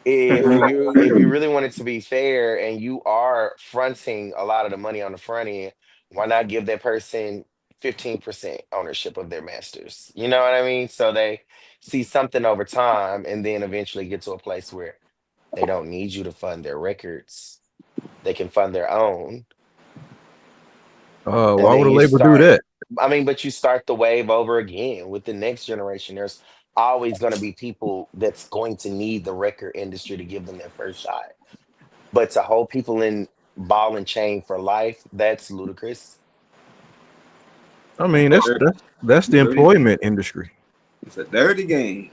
If you really want it to be fair and you are fronting a lot of the money on the front end, why not give that person 15% ownership of their masters? You know what I mean? So they see something over time and then eventually get to a place where they don't need you to fund their records. They can fund their own. Why would a label do that? I mean, but you start the wave over again with the next generation. There's always going to be people that's going to need the record industry to give them their first shot. But to hold people in ball and chain for life, that's ludicrous. I mean, that's the employment industry. It's a dirty game.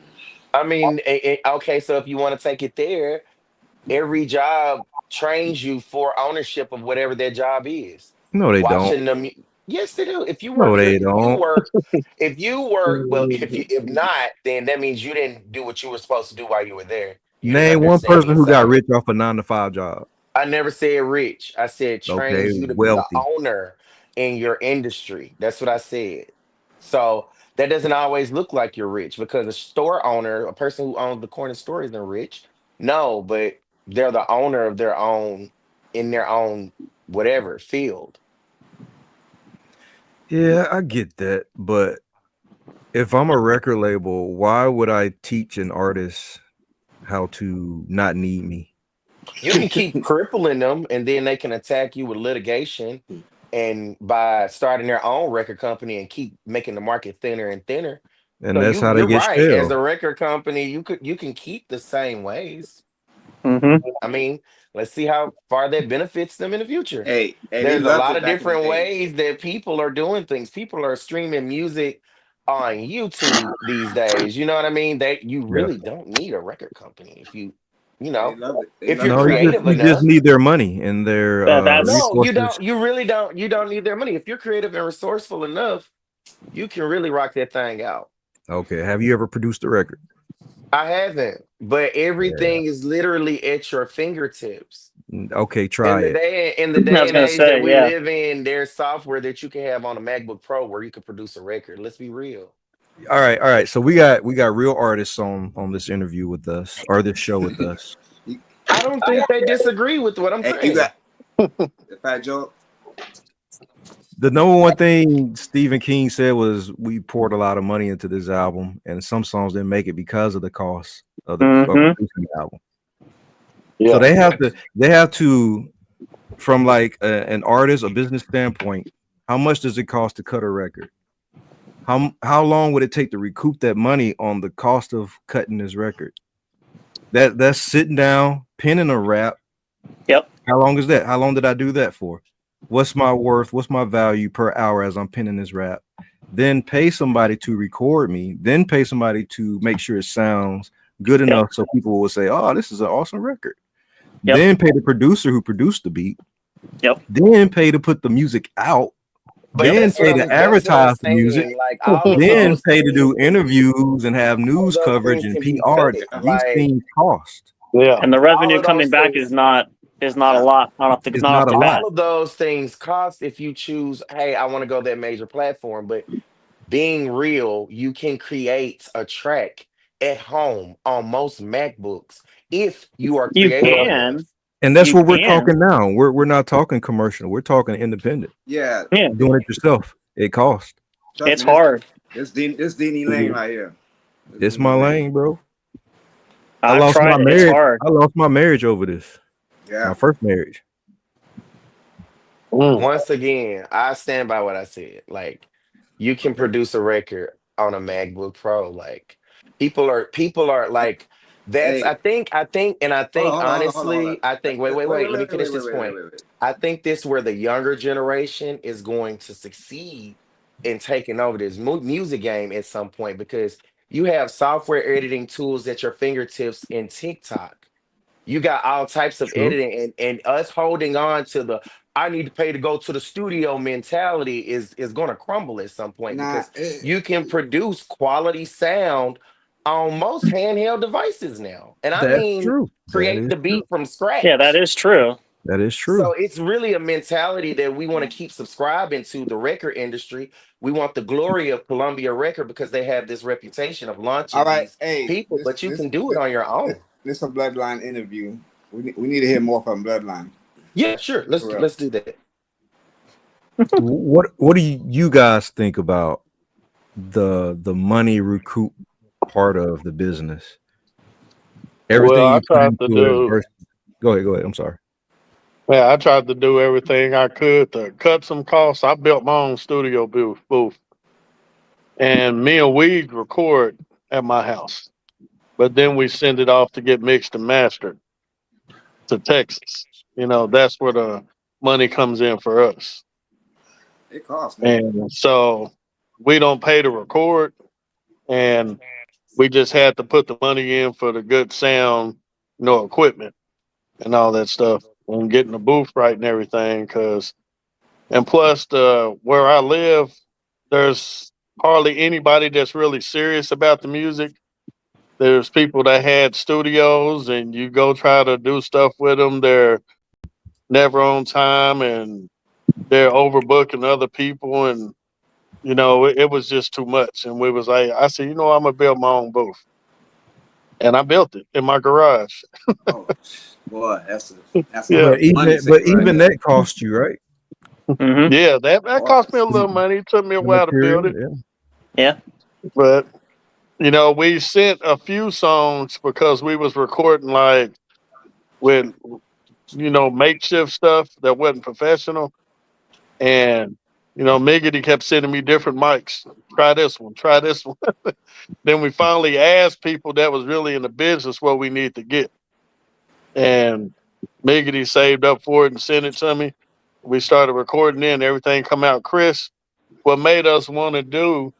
I mean, okay, so if you want to take it there, every job trains you for ownership of whatever their job is. No, they don't. Watching them, yes, they do. If you No, work, they don't. well, if not, then that means you didn't do what you were supposed to do while you were there. You didn't Name one understand person the who got assignment. rich off a 9-to-5 job. I never said rich. I said Okay, trains you to be the wealthy. owner in your industry. That's what I said. So that doesn't always look like you're rich because a store owner, a person who owns the corner store, isn't rich. No, but they're the owner of their own in their own whatever field. Yeah, I get that, but if I'm a record label, why would I teach an artist how to not need me? You can keep crippling them and then they can attack you with litigation and by starting their own record company and keep making the market thinner and thinner. And So that's how they you're get right. As stale. a record company, you can keep the same ways. Mm-hmm. I mean, let's see how far that benefits them in the future. Hey, they There's a loved lot it of back in the different day. ways that people are doing things. People are streaming music on YouTube these days. You know what I mean? You Yeah. really don't need a record company if you They know, loved it. They if you're loved No, it back. creative you just enough. need their money and their That's No, you resources. don't. You really don't. You don't need their money. If you're creative and resourceful enough, you can really rock that thing out. Okay. Have you ever produced a record? I haven't, but Yeah. everything is literally at your fingertips. Okay, try it. In the I day was and gonna age that say, we yeah. live in, there's software that you can have on a MacBook Pro where you can produce a record. Let's be real. All right. So we got real artists on this interview with us or this show with us. I don't think they disagree with what I'm Hey, saying. you got the Fat Joe. The number one thing Stephen King said was we poured a lot of money into this album, and some songs didn't make it because of the cost of Mhm. producing the album. Yeah. So they have to, from like an artist, a business standpoint, how much does it cost to cut a record? How long would it take to recoup that money on the cost of cutting this record? That's sitting down, penning a rap. Yep. How long is that? How long did I do that for? What's my worth? What's my value per hour as I'm penning this rap? Then pay somebody to record me. Then pay somebody to make sure it sounds good enough so people will say, "Oh, this is an awesome record." Yep. Then pay the producer who produced the beat. Yep. Then pay to put the music out. But Then that's pay what to I'm that's what I'm advertise the music. saying. Like all of Then those pay to do things can be interviews and have all of news those coverage things and can be PR. fake. These Like things cost. Yeah. And the all revenue of coming those back things is not a lot. It's Not off not a the bat. lot. all of those things cost if you choose, hey, I want to go that major platform. But being real, you can create a track at home on most MacBooks if you are You creative enough. can. And that's You what we're can. talking now. We're not talking commercial. We're talking independent. Yeah, Yeah. Doing it yourself. It costs. trust It's me, hard. This Dini Lane right here. It's my lane, bro. I I've lost tried my it. It's marriage. hard. I lost my marriage over this. Yeah. My first marriage. Once again, I stand by what I said. Like, you can produce a record on a MacBook Pro. Like, people are like, that's Hey, I think hold on, honestly, I think wait, let me finish this point. wait. I think this where the younger generation is going to succeed in taking over this music game at some point because you have software editing tools at your fingertips in TikTok. You got all types of True. editing and us holding on to the I need to pay to go to the studio mentality is going to crumble at some point Nah, because you can produce quality sound on most handheld devices now. And I That's mean true. That create is the true. beat from scratch. Yeah, that is true. That is So true. it's really a mentality that we want to keep subscribing to the record industry. We want the glory of Columbia Record because they have this reputation of launching all right. these Hey, people, but you can do it on your own. This is a Bloodline interview. We need to hear more from Bloodline. Yeah, sure. Let's For real. let's do that. What do you guys think about the money recoup part of the business? Everything Well, I you put tried to into it do. versus, go ahead. I'm sorry. Yeah, I tried to do everything I could to cut some costs. I built my own studio booth, and me and Weed record at my house, but then we send it off to get mixed and mastered to Texas. You know, that's where the money comes in for us. It costs, man. And so we don't pay to record, and we just had to put the money in for the good sound, equipment and all that stuff, and getting the booth right and everything. And plus, where I live, there's hardly anybody that's really serious about the music. There's people that had studios, and you go try to do stuff with them. They're never on time, and they're overbooking other people, and it was just too much. And we was like, I said, I'm gonna build my own booth, and I built it in my garage. Oh, boy, that's Yeah. But even that cost you, right? Mm-hmm. Yeah, that cost me a little money. It took me a while to build it. Yeah. But we sent a few songs because we was recording like with makeshift stuff that wasn't professional. And Miggity kept sending me different mics. Try this one, try this one. Then we finally asked people that was really in the business what we need to get. And Miggity saved up for it and sent it to me. We started recording in, everything come out crisp. What made us want to do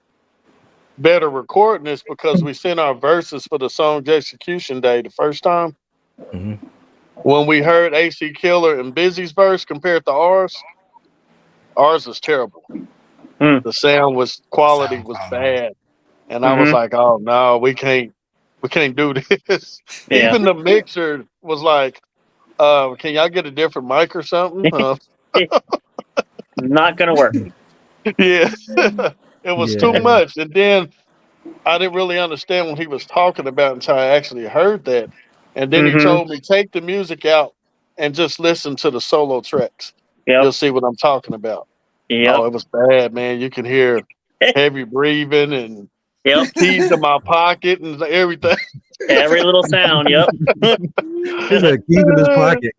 better recording is because we sent our verses for the song's execution day the first time. Mm-hmm. When we heard AC Killer and Busy's verse compared to ours was terrible. The sound quality was bad. And I was like, oh no, we can't do this. Yeah. Even the mixer was like, can y'all get a different mic or something? Not gonna work. Yeah. It was too much. And then I didn't really understand what he was talking about until I actually heard that. And then he told me, take the music out and just listen to the solo tracks. Yep. You'll see what I'm talking about. Yep. Oh, it was bad, man. You can hear heavy breathing and keys in my pocket and everything. Every little sound. Yep. He's got keys in his pocket.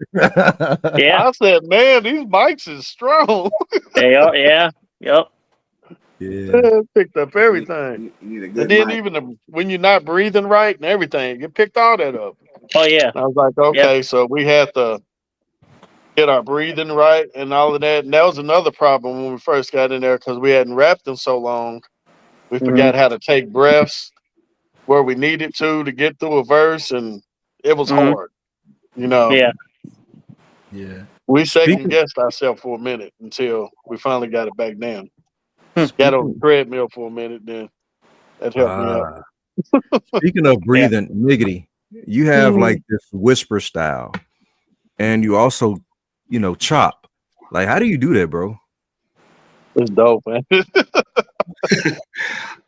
Yeah. I said, man, these mics is strong. They are. Yeah. Yep. Yeah. Picked up everything. You need a And good then mic. even when you're not breathing right and everything, you picked all that up. Oh yeah. And I was like, okay, so we had to get our breathing right and all of that. And that was another problem when we first got in there because we hadn't rapped in so long. We forgot how to take breaths where we needed to get through a verse, and it was hard. Yeah. Yeah. We second guessed ourselves for a minute until we finally got it back down. Got on the treadmill for a minute, then that helped me out. Speaking of breathing, Miggity, you have like this whisper style, and you also, chop. Like, how do you do that, bro? It's dope, man.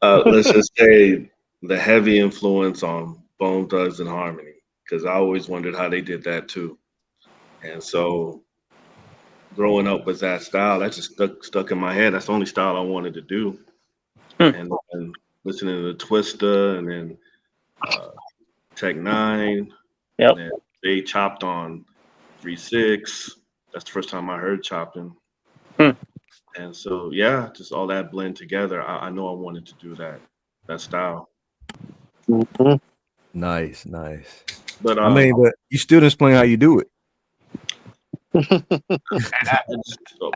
Let's just say the heavy influence on Bone Thugs and Harmony, because I always wondered how they did that too. And so growing up with that style, that just stuck in my head. That's the only style I wanted to do. And listening to Twista and then Tech 9. Yep. And then they chopped on 3-6. That's the first time I heard chopping. And so, yeah, just all that blend together. I know I wanted to do that style. Nice. But but you still didn't explain how you do it.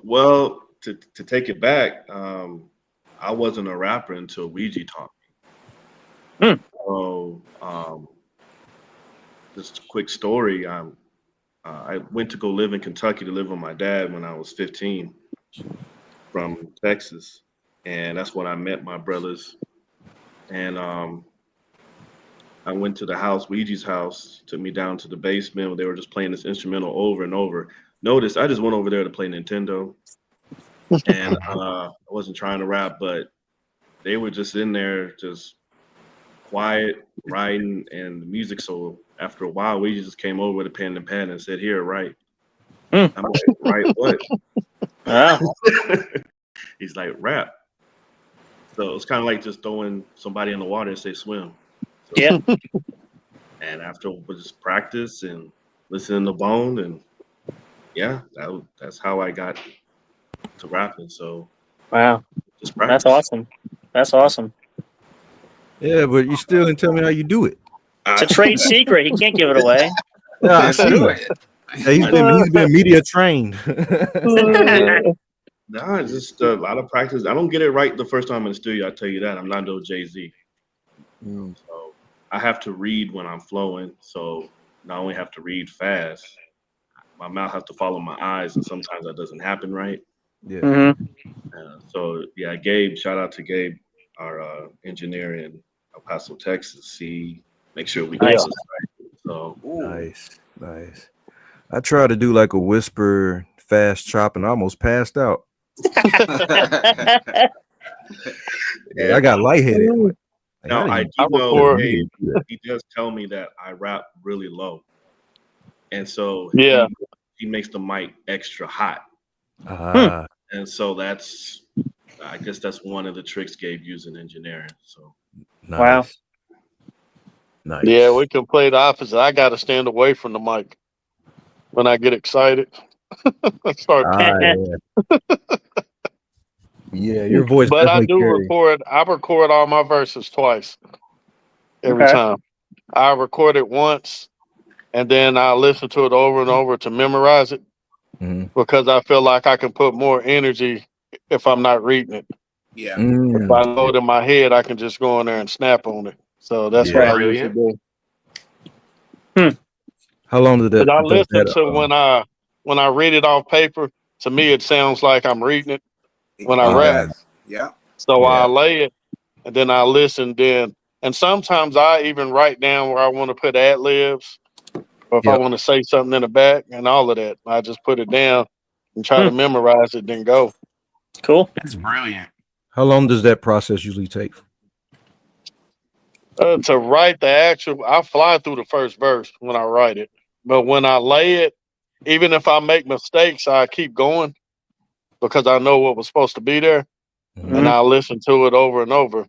Well, to take it back, I wasn't a rapper until Ouija taught me. So, just a quick story. I went to go live in Kentucky to live with my dad when I was 15 from Texas. And that's when I met my brothers. And I went to the house, Ouija's house, took me down to the basement where they were just playing this instrumental over and over. Notice I just went over there to play Nintendo. And I wasn't trying to rap, but they were just in there just quiet, writing, and the music. So after a while, we just came over with a pen and pad and said, "Here, write." I'm like, "Write what?" He's like, "Rap." So it's kind of like just throwing somebody in the water and say, "Swim." So, yeah. And after we just practice and listening to Bone, and yeah, that's how I got to rapping. So wow, just that's awesome. That's awesome. Yeah, but you still didn't tell me how you do it. It's a trade secret. He can't give it away. Yeah, I see. Hey, he's been media trained. Nah, it's just a lot of practice. I don't get it right the first time in the studio. I tell you that. I'm not no Jay-Z. So I have to read when I'm flowing. So not only have to read fast, my mouth has to follow my eyes, and sometimes that doesn't happen right. Yeah. So yeah, Gabe. Shout out to Gabe, our engineer in El Paso, Texas. Make sure we get this right. So nice. I tried to do like a whisper fast chop and I almost passed out. Yeah, I got lightheaded. Now I do know he does tell me that I rap really low, and so he makes the mic extra hot. And so I guess that's one of the tricks Gabe used in engineering. So wow. Nice. Yeah, we can play the opposite. I got to stand away from the mic when I get excited. Yeah, your voice. But I do record. I record all my verses twice every time. I record it once, and then I listen to it over and over to memorize it because I feel like I can put more energy if I'm not reading it. Yeah. If I know it in my head, I can just go in there and snap on it. So that's what I usually do. How long did that? I listen to when I read it off paper. To me, it sounds like I'm reading it when I rap. Yeah. So I lay it, and then I listen. And sometimes I even write down where I want to put ad libs, or if I want to say something in the back, and all of that. I just put it down and try to memorize it, then go. Cool. That's brilliant. How long does that process usually take? To write the actual, I fly through the first verse when I write it. But when I lay it, even if I make mistakes, I keep going because I know what was supposed to be there. And I listen to it over and over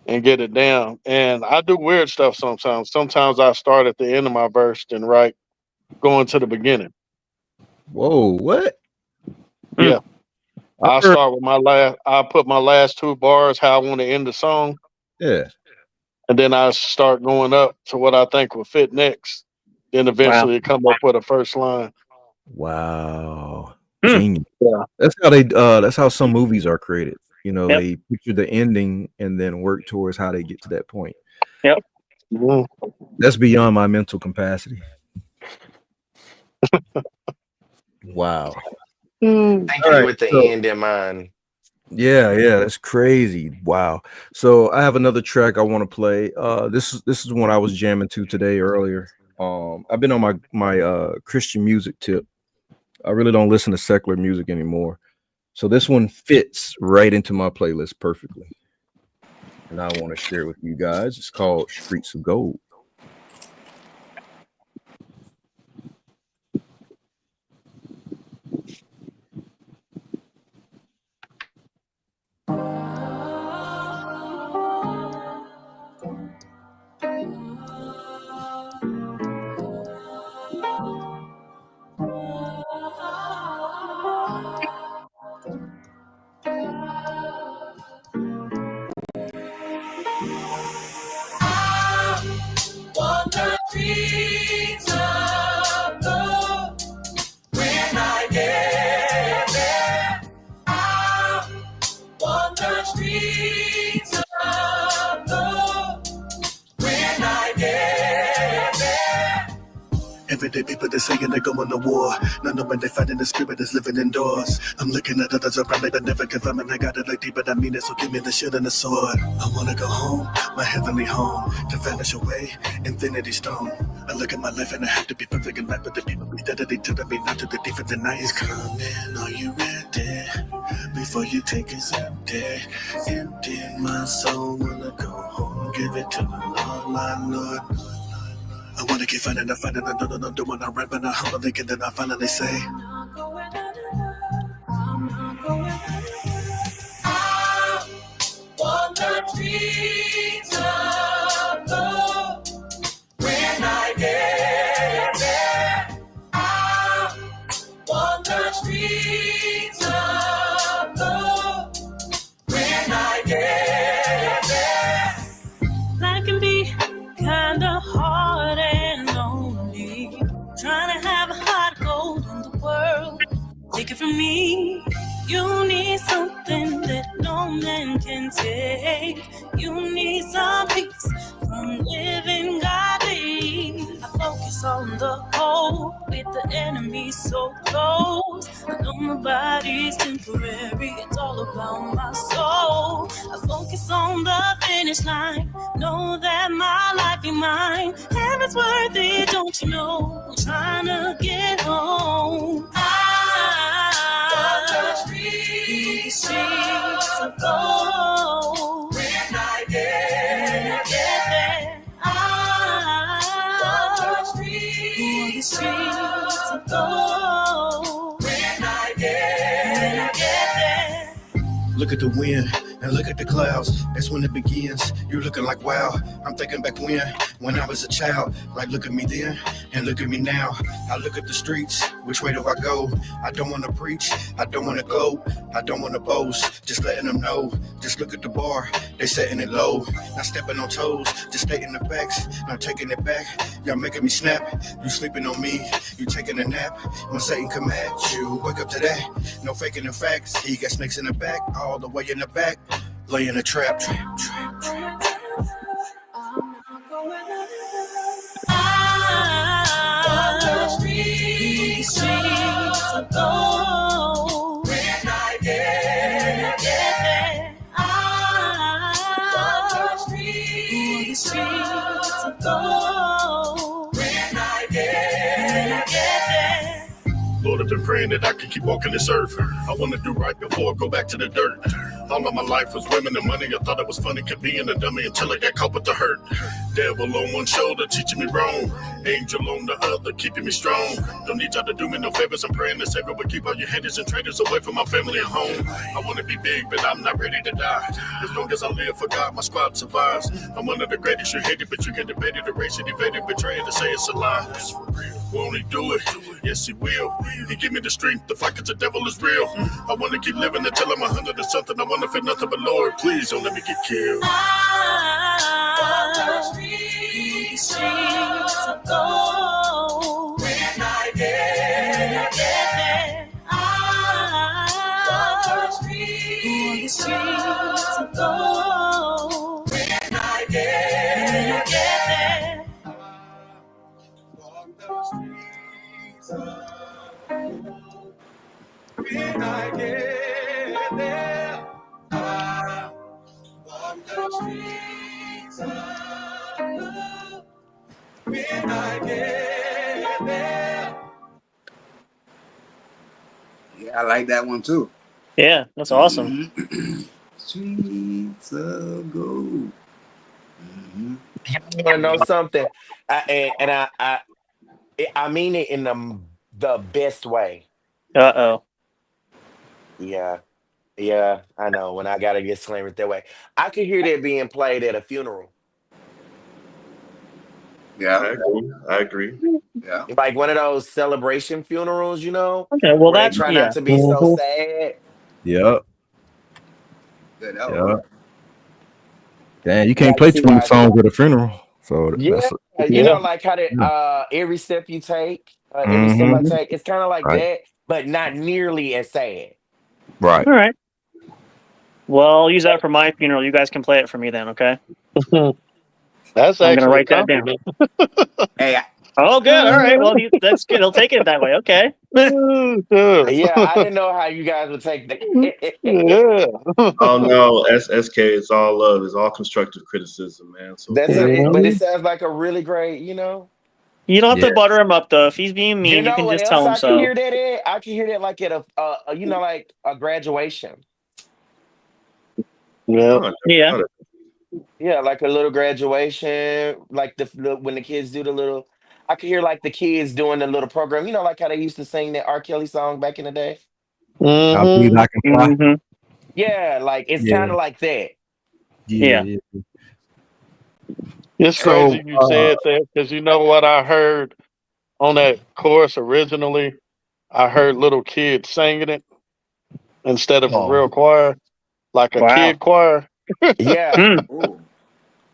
and get it down. And I do weird stuff sometimes. Sometimes I start at the end of my verse and write going to the beginning. Whoa, what? Yeah. I start with I put my last two bars, how I want to end the song. Yeah. And then I start going up to what I think will fit next. Then eventually come up with a first line. Wow. Genius. Yeah. That's how some movies are created. You know, they picture the ending and then work towards how they get to that point. Yep. That's beyond my mental capacity. Wow. Thank you with the end in mind. Yeah, that's crazy. Wow. So I have another track I want to play. This is one I was jamming to today earlier. I've been on my Christian music tip. I really don't listen to secular music anymore. So this one fits right into my playlist perfectly. And I want to share it with you guys. It's called Streets of Gold. Everyday people, they're saying they're going to war. None of when they fighting the spirit that's living indoors. I'm looking at others around me, but never confirm, and I got it like deep, but I mean it, so give me the shield and the sword. I want to go home, my heavenly home, to vanish away, infinity stone. I look at my life and I have to be perfect and right, but the people be steadily telling me not to the deep, and the night is coming. Are you ready? Before you take it empty, empty my soul, wanna go home, give it to the Lord, my Lord. I wanna keep finding, I know I'm doing alright, but I humble again, then I finally say, I want the streets of gold. When I get there, I want the streets of gold. When I get there. kinda hard and lonely. Trying to have a heart of gold in the world. Take it from me. You need something that no man can take. You need some peace from living godly. I focus on the hope with the enemy so close. I know my body's temporary, it's all about my soul. I focus on the finish line, know that my life is mine. Heaven's worth it, don't you know? I'm trying to get home. These streets of gold. When I get there, these streets of gold. When I get there. Look at the wind and look at the clouds. That's when it begins. You're looking like wow. I'm thinking back when I was a child. Like look at me then and look at me now. I look at the streets. Which way do I go? I don't want to preach. I don't want to gloat. I don't want to boast. Just letting them know. Just look at the bar. They setting it low. Not stepping on toes. Just stating the facts. Not taking it back. Y'all making me snap. You sleeping on me. You taking a nap. When Satan come at you, wake up to that. No faking the facts. He got snakes in the back. All the way in the back. Laying a trap. These streets of gold. When I get there, these streets of gold. When I get there. Lord, I've been praying that I can keep walking this earth. I want to do right before I go back to the dirt. All of my life was women and money. I thought it was funny, kept being a dummy until I got caught with the hurt. Devil on one shoulder, teaching me wrong. Angel on the other, keeping me strong. Don't need y'all to do me no favors. I'm praying this Savior will keep all your haters and traitors away from my family and home. I want to be big, but I'm not ready to die. As long as I live for God, my squad survives. I'm one of the greatest. You hate it, but you can debate it, erase it, evade it, betray it, and say it's a lie. Won't he do it? Yes, he will. He give me the strength to fight, cause the devil is real. I want to keep living until I'm 100 or something. I want to feel nothing but Lord, please don't let me get killed. These streets of gold. When I get there, these streets of gold. When I get there. When I get there, I walk the streets of gold. When I get there. Yeah, I like that one too. Yeah, that's awesome. Streets of gold. You want to know something? I mean it in the best way. Uh-oh. Yeah, I know. When I gotta get slammed that way, I could hear that being played at a funeral. Yeah, I agree. Yeah, like one of those celebration funerals, you know, Okay, well where they that try yeah. not to be so sad. Yep. that Yep. one. Damn, you Yeah, can't I play see too many why. songs at a funeral. So Yeah, that's you know, like how that every step you take, every step I mm-hmm. take, it's kind of like Right. that, but not nearly as sad. Right. All right. Well, I'll use that for my funeral. You guys can play it for me then, okay? That's I'm gonna actually a write that down. compliment. Hey, Oh, good. All right. Well, that's good. He'll take it that way. Okay. Yeah, I didn't know how you guys would take that. Yeah. Oh no, SK, it's all love. It's all constructive criticism, man. So That's yeah. but it sounds like a really great, you know. You don't have Yeah. to butter him up though. If he's being You mean, you know can what just else tell him I can so. hear that at? I can hear that like at a you know, like a graduation. Yeah. Yeah. Yeah, like a little graduation, like when the kids do the little. I can hear like the kids doing the little program. You know, like how they used to sing that R. Kelly song back in the day. I believe I can fly. Mm-hmm. Yeah, like it's Yeah. kind of like that. Yeah. It's So, crazy you said that because you know what I heard on that chorus originally? I heard little kids singing it instead of a real choir, like a Wow. kid choir. Yeah. Hmm. Oh,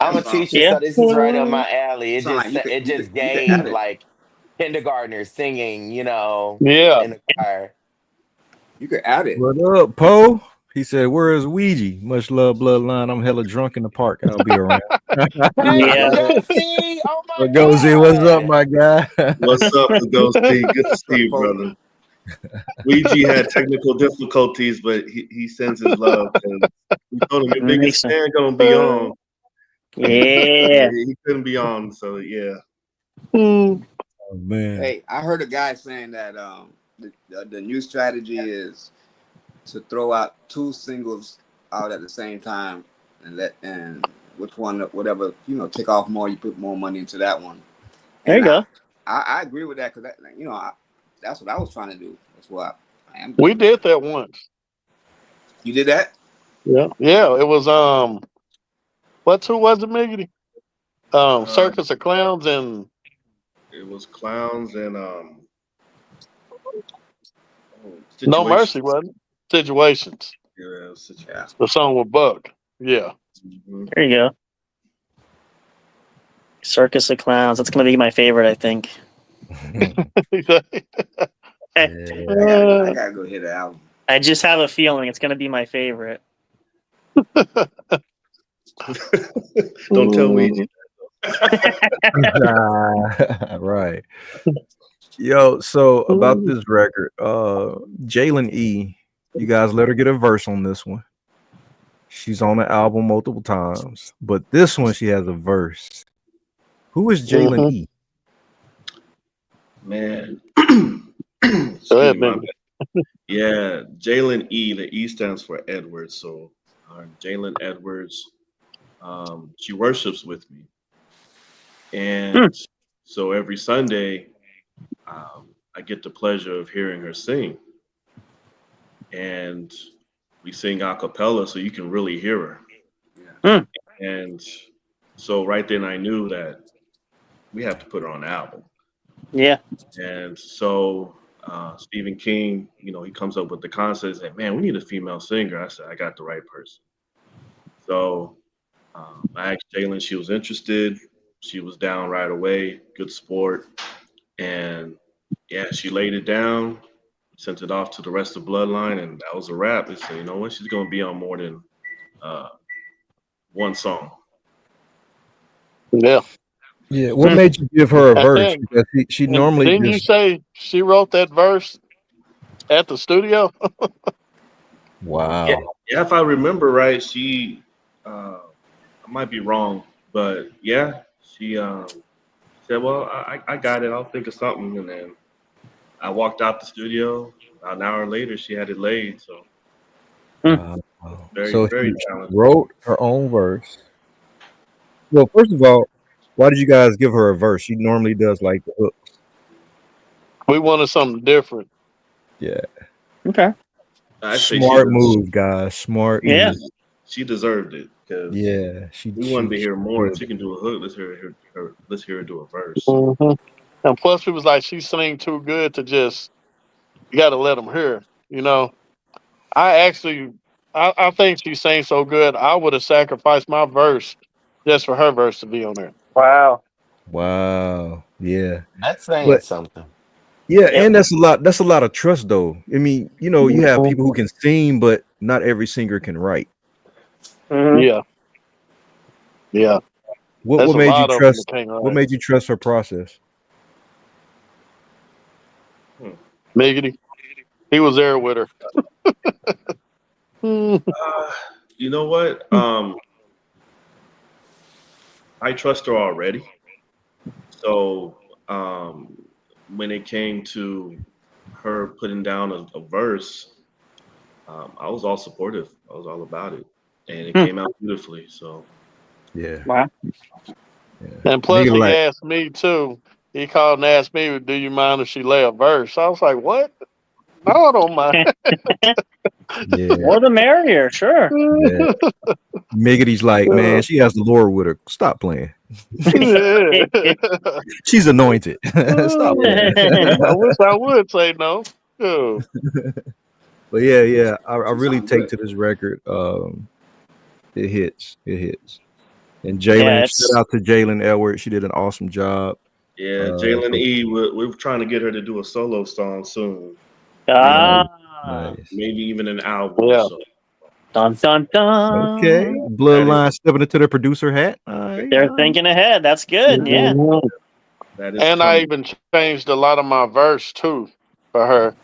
I'm a That song, teacher, Yeah. so this is right up my alley. sound like It just you could add gave it. like kindergartners singing, Yeah. in the choir. You could add it. What up, Poe? He said, "Where is Ouija? Much love, Bloodline. I'm hella drunk in the park. I'll be around." Hey, Yeah. Lugosi! Oh my Lugosi, what's up, God! my guy? What's up, Lugosi? Good to see you, Pope. brother. Ouija had technical difficulties, but he sends his love. And we told him your biggest Makes sense. fan gonna be on. Yeah. He couldn't be on, so yeah. Oh, man. Hey, I heard a guy saying that the new strategy is to throw out 2 singles out at the same time and which one, whatever, take off more, you put more money into that one. There you And go. I agree with that because that's what I was trying to do. That's what I am. We did that once. You did that? Yeah. Yeah. It was who was it, Miggity? Circus of Clowns and It was clowns and No Mercy, situations. wasn't it? Situations. Yeah, situations. The song with Buck. Yeah. Mhm. There you go. Circus of Clowns. That's gonna be my favorite, I think. I gotta go hear the album. I just have a feeling it's gonna be my favorite. Don't tell Ouija. Right. Yo, so about this record, Jalen E, you guys let her get a verse on this one. She's on the album multiple times, but this one she has a verse. Who is Jalen E? Man. Go ahead, man. Yeah, Jalen E. The E stands for Edwards. So Jalen Edwards, she worships with me. And so every Sunday, I get the pleasure of hearing her sing. And we sing a cappella so you can really hear her. Yeah. And so right then I knew that we have to put her on the album. Yeah. And so Stephen King, he comes up with the concept that, man, we need a female singer. I said, I got the right person. So I asked Jalen, she was interested. She was down right away, good sport. And yeah, she laid it down, sent it off to the rest of Bloodline, and that was a wrap. They said, you know what, she's going to be on more than one song. Yeah. Yeah. What made you give her a verse? Because she normally didn't you say she wrote that verse at the studio? Wow. Yeah, if I remember right, she, I might be wrong, but yeah, she said, well, I got it. I'll think of something. And then I walked out the studio. About an hour later, she had it laid. So very, So very she talented. wrote her own verse. Well, first of all, why did you guys give her a verse? She normally does like the hooks. We wanted something different. Yeah. Okay. Smart move, guys. Smart. Yeah. move. She deserved it. Yeah. We wanted to hear more. If did. she can do a hook, let's hear her do a verse. Mm-hmm. And plus, it was like she sang too good to just. You got to let them hear. I think she sang so good. I would have sacrificed my verse just for her verse to be on there. Wow. Wow. Yeah. That's saying something. Yeah, and that's a lot. That's a lot of trust, though. I mean, you have people who can sing, but not every singer can write. Yeah. Yeah. What made you trust? What made you trust her process? Miggity. He was there with her. You know what? I trust her already. So when it came to her putting down a verse, I was all supportive. I was all about it, and it came out beautifully. So yeah. Wow. And plus, he asked me too. He called and asked me, "Do you mind if she lay a verse?" I was like, "What? No, I don't mind." Yeah. More the merrier, sure. Yeah. Miggity's like, man, she has the Lord with her. Stop playing. She's anointed. Stop playing. I wish I would say no. Oh. But yeah, I really take to this record. It hits. And Jalen, Yeah, shout out to Jalen Edwards. She did an awesome job. Yeah, Jalen E. We're trying to get her to do a solo song soon. Nice. Maybe even an album. Yeah. So. Dun dun dun. Okay, Bloodline stepping into the producer hat. They're thinking ahead. That's good. Yeah. That is And I even changed a lot of my verse too for her.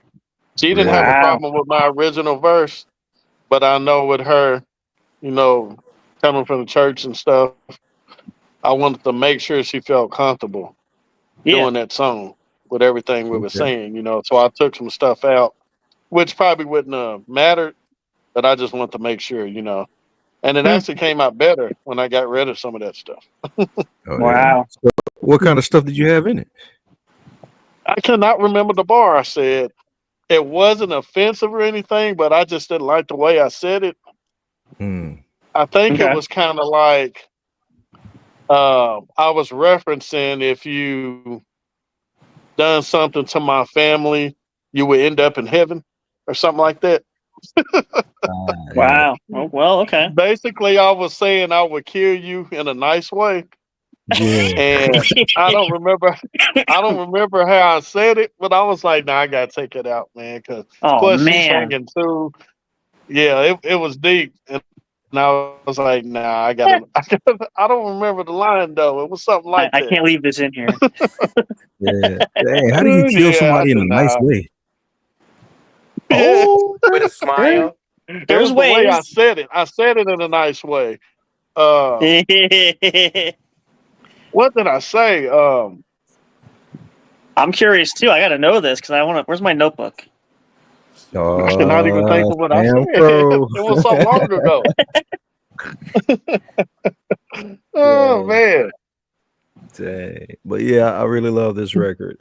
She didn't have a Wow. problem with my original verse, but I know with her, you know, coming from the church and stuff, I wanted to make sure she felt comfortable doing that song with everything we were saying, you know. So I took some stuff out, which probably wouldn't have mattered, but I just wanted to make sure, you know. And it actually came out better when I got rid of some of that stuff. Wow. So what kind of stuff did you have in it? I cannot remember the bar I said. It wasn't offensive or anything, but I just didn't like the way I said it. I think it was kind of like I was referencing if you done something to my family, you would end up in heaven or something like that. Wow. Oh, well, okay. Basically, I was saying I would kill you in a nice way. Yeah. And I don't remember how I said it, but I was like, nah, I gotta take it out, man. Cause plus she's singing too. Yeah, it was deep. And I was like, nah, I gotta I don't remember the line though. It was something like that. I can't leave this in here. Yeah. Dang, how do you kill somebody in a nice way? Oh, with a smile. There's the way I said it. I said it in a nice way. What did I say? I'm curious too. I got to know this because I want to. Where's my notebook? I cannot even think of what I said. Bro. It was so long ago. Oh man. Dang. But yeah, I really love this record.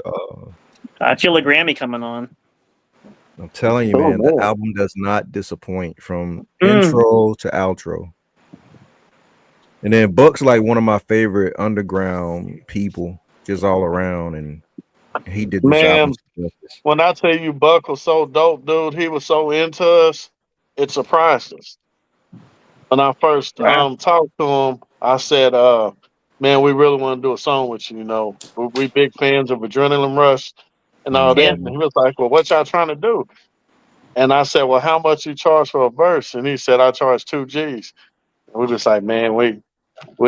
I feel a Grammy coming on. I'm telling you, man, the album does not disappoint from intro to outro. And then Buck's like one of my favorite underground people, just all around, and he did this album. When I tell you Buck was so dope, dude, he was so into us, it surprised us. When I first talked to him, I said, man, we really want to do a song with you, you know. We big fans of Adrenaline Rush and all that. And he was like, well, what y'all trying to do? And I said, well, how much you charge for a verse? And he said, I charge 2 G's. And we was like, man, we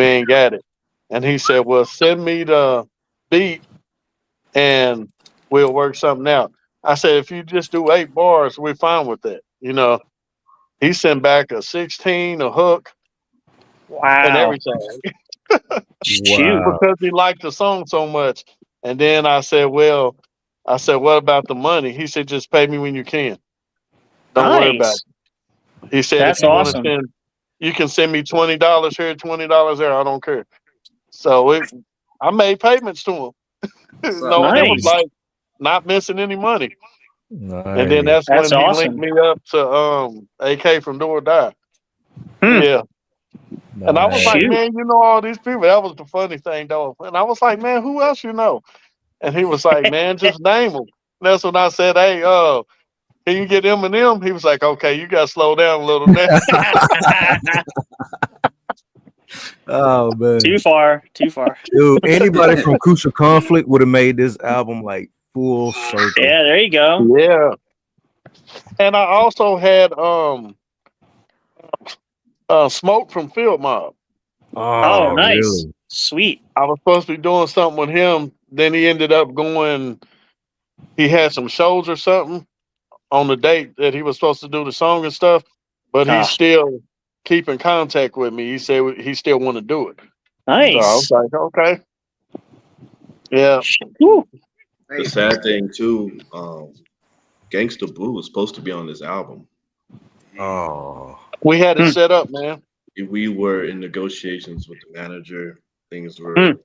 ain't got it. And he said, well, send me the beat and we'll work something out. I said, if you just do 8 bars, we're fine with that. You know, he sent back a 16, a hook, and everything. Because he liked the song so much. And then I said, what about the money? He said, just pay me when you can. Don't worry about it. He said, That's if you awesome. want to send, you can send me $20 here, $20 there. I don't care. So I made payments to him. It was like not missing any money. And then that's when he linked me up to AK from Do or Die. Yeah. And I was like, man, you know all these people. That was the funny thing, though. And I was like, man, who else you know? And he was like, man, just name them. That's when I said, hey, can you get Eminem? He was like, okay, you got to slow down a little bit. Oh man, too far. Dude, anybody from Crucial Conflict would have made this album like full circle. Yeah, there you go. Yeah. And I also had Smoke from Field Mob. Oh, nice. Really? Sweet. I was supposed to be doing something with him. Then he ended up going, he had some shows or something on the date that he was supposed to do the song and stuff, but he's still keeping contact with me. He said he still want to do it. Nice. So I was like, okay. Yeah. The sad thing too, Gangsta Boo was supposed to be on this album. Oh. We had it set up, man. We were in negotiations with the manager. Things were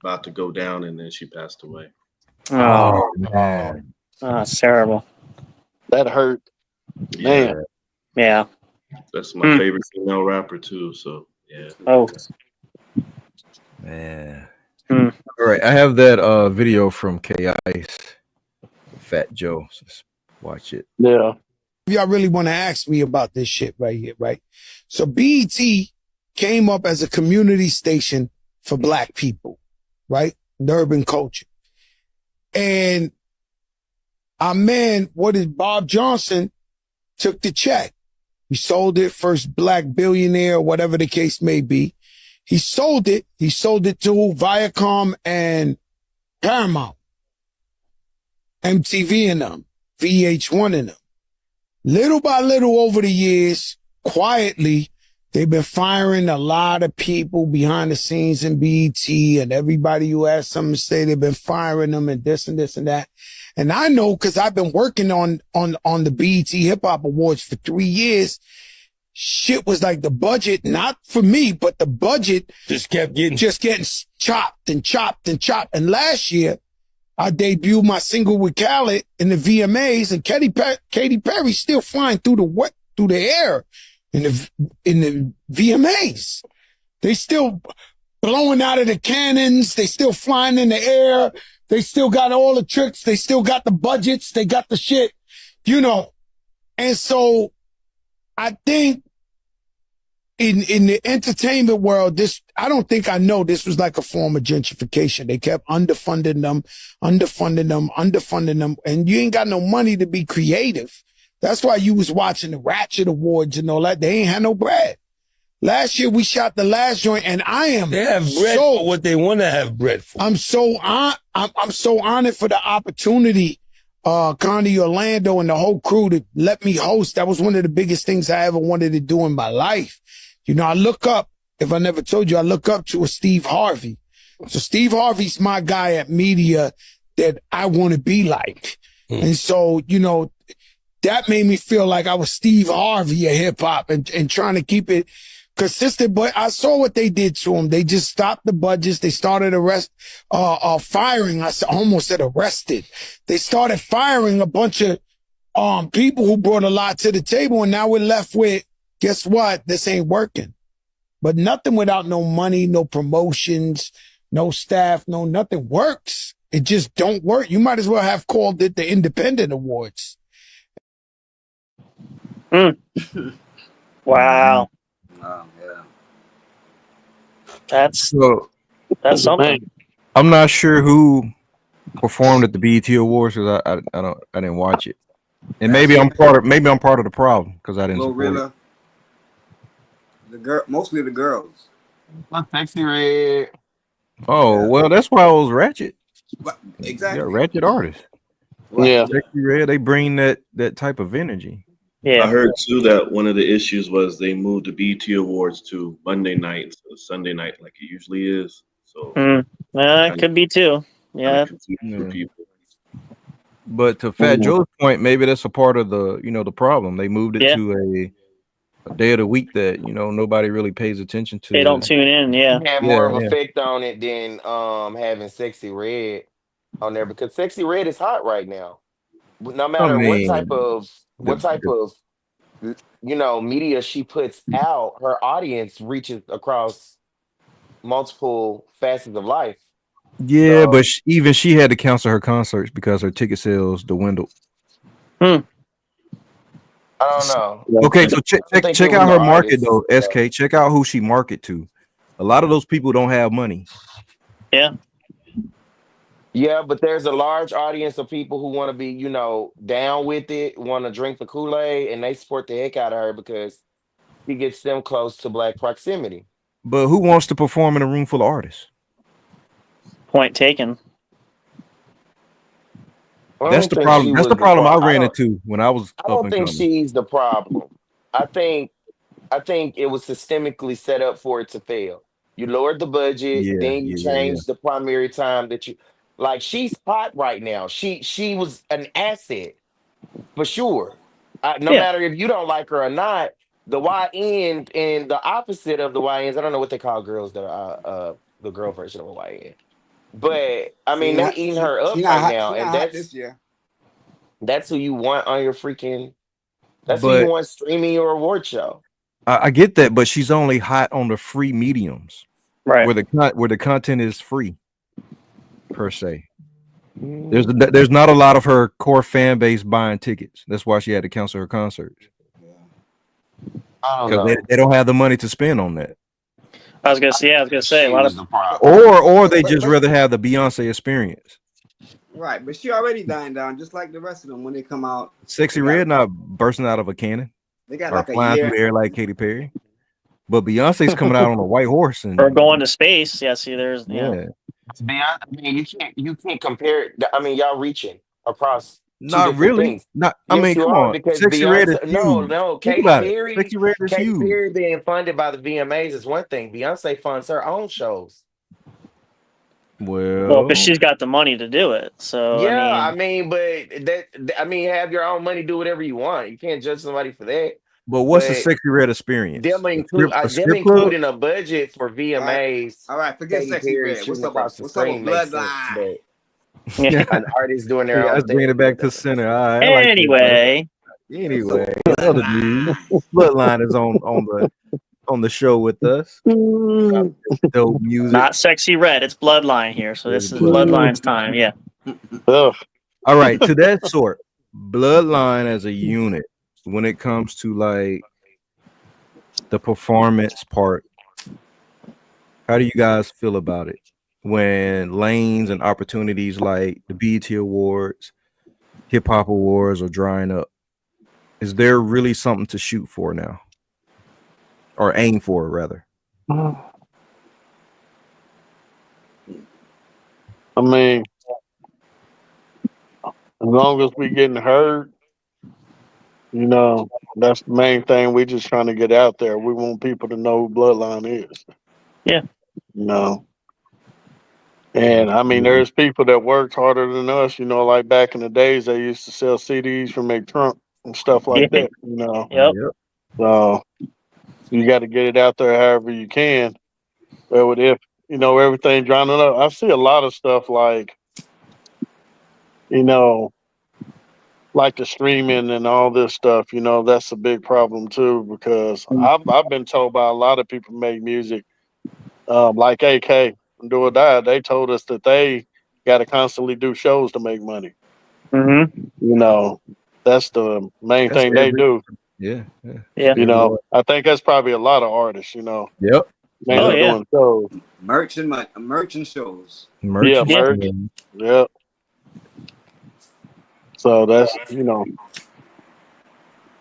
about to go down, and then she passed away. Oh man. Oh, it's terrible. That hurt. Man. Yeah. That's my favorite female rapper too. So yeah. Oh. Man. All right. I have that video from K-Ice, Fat Joe. So let's watch it. Yeah. Y'all really want to ask me about this shit right here, right? So BET came up as a community station for black people, right? The urban culture. And our man, Bob Johnson took the check. He sold it, first black billionaire, whatever the case may be. He sold it to Viacom and Paramount, MTV and them, VH1 and them. Little by little over the years, quietly, they've been firing a lot of people behind the scenes in BET, and everybody who has something to say, they've been firing them and this and this and that. And I know because I've been working on the BET Hip Hop Awards for 3 years. Shit was like the budget, not for me, but the budget just getting chopped and chopped and chopped. And last year, I debuted my single with Khaled in the VMAs, and Katy Perry's still flying through the air in the VMAs. They still blowing out of the cannons. They still flying in the air. They still got all the tricks. They still got the budgets. They got the shit, And so I think in the entertainment world, I don't think I know this was like a form of gentrification. They kept underfunding them, and you ain't got no money to be creative. That's why you was watching the Ratchet Awards and all that. They ain't had no bread. Last year we shot the last joint, and They have bread for what they want to have bread for. I'm so honored for the opportunity, Connie Orlando and the whole crew to let me host. That was one of the biggest things I ever wanted to do in my life. I look up, if I never told you, I look up to a Steve Harvey. So Steve Harvey's my guy at media that I want to be like. And so, that made me feel like I was Steve Harvey of hip hop and trying to keep it consistent. But I saw what they did to him. They just stopped the budgets. They started firing. I almost said arrested. They started firing a bunch of people who brought a lot to the table, and now we're left with, guess what? This ain't working. But nothing without no money, no promotions, no staff, no nothing works. It just don't work. You might as well have called it the Independent Awards. Wow. Oh, yeah. That's something. I'm not sure who performed at the BET Awards because I didn't watch it, and maybe I'm part of the problem because I didn't Flo support Rida. Mostly the girls. Sexy Red. Oh well, that's why I was Ratchet. Exactly. Yeah, Ratchet artists. Yeah. Sexy Red, they bring that type of energy. I heard too that one of the issues was they moved the BET Awards to Monday night instead of Sunday night like it usually is. So it could be too. Yeah. But to Fat Joe's point, maybe that's a part of the problem. They moved it to a day of the week that nobody really pays attention to. They don't tune in. Yeah. Had more of an effect on it than having Sexy Red on there, because Sexy Red is hot right now. No matter what type of media she puts out, her audience reaches across multiple facets of life. Yeah, but even she had to cancel her concerts because her ticket sales dwindled. I don't know. Okay, so check out her market though, SK. Check out who she market to. A lot of those people don't have money. Yeah. Yeah, but there's a large audience of people who want to be, down with it, want to drink the Kool-Aid, and they support the heck out of her because she gets them close to black proximity. But who wants to perform in a room full of artists? Point taken. That's the problem. That's the problem I ran into when I was. I don't think she's the problem. I think it was systemically set up for it to fail. You lowered the budget, then you changed the primary time that you like. She's hot right now. She was an asset for sure. No matter if you don't like her or not, the YN and the opposite of the YNs. I don't know what they call girls. The girl version of a YN. But I mean, they're eating her up right now, and that's who you want on your freaking. That's who you want streaming your award show. I get that, but she's only hot on the free mediums, right? Where the content is free, per se. There's not a lot of her core fan base buying tickets. That's why she had to cancel her concerts. Because they don't have the money to spend on that. I was gonna say a She lot was of the problem. Or they just rather have the Beyonce experience. Right, but she already dying down, just like the rest of them when they come out. Sexy Red not bursting out of a cannon They got or like a flying through year. the air like Katy Perry. But Beyonce's coming out on a white horse and or going to space. Yeah, see, there's yeah. To be honest, I mean, you can't compare it. I mean, y'all reaching across two Not different really. things. Not. I Yes, mean, you come are on. because Sexy Red is Beyonce. huge. No, Think about it. Sexy Red is Katy huge. Perry being funded by the VMAs is one thing. Beyonce funds her own shows. well, because Well, she's got the money to do it. So I Yeah, I mean, mean, have your own money, do whatever you want. You can't judge somebody for that. but what's the But Sexy Red experience? A them strip club? including a budget for VMAs. All right, forget Katy Sexy Perry Red. shooting across the What's up with screen makes sense, Bloodline? Yeah. but an artist doing their Yeah, own let's bring it thing. back to center. All right, I like that, anyway, though. Anyway, other news. Bloodline is on the show with us. Dope music. not Sexy Red. It's Bloodline here. So this is Bloodline's time. Yeah. All right, to that sort, Bloodline as a unit, when it comes to like the performance part, how do you guys feel about it? When lanes and opportunities like the BET Awards, Hip Hop Awards are drying up, is there really something to shoot for now, or aim for, rather? I mean, as long as we getting heard, you know, that's the main thing. We just trying to get out there. We want people to know who Bloodline is. Yeah. You know. And I mean, there's people that worked harder than us, you know, like back in the days, they used to sell CDs from their trunk and stuff like that, you know. Yep. So you got to get it out there however you can. But if, you know, everything drowning up, I see a lot of stuff like, you know, like the streaming and all this stuff, you know, that's a big problem too, because I've been told by a lot of people who make music, like AK, Do or Die, they told us that they got to constantly do shows to make money. Mm-hmm. You know, that's the main thing they do. Yeah. You know, I think that's probably a lot of artists, you know. Yep. Mainly doing shows. Merch and shows. Yeah, merch. Yep. So that's, you know.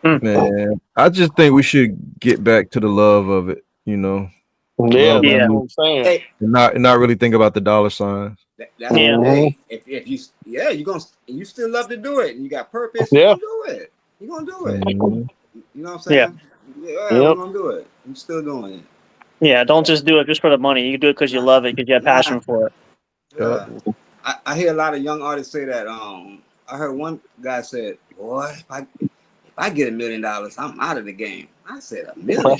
Man, I just think we should get back to the love of it, you know. Yeah, Love that's of what I'm saying. and not really think about the dollar signs. That's hey, if you still love to do it and you got purpose, Yeah. you're gonna do it. You're gonna do it. Mhm. You know what I'm saying? Yeah, we're gonna do it. I'm still doing it. Yeah. Don't just do it just for the money. You do it because you love it, because you have passion for it. Yeah. I hear a lot of young artists say that. I heard one guy said, "Boy, if I get $1 million, I'm out of the game." I said, $1 million?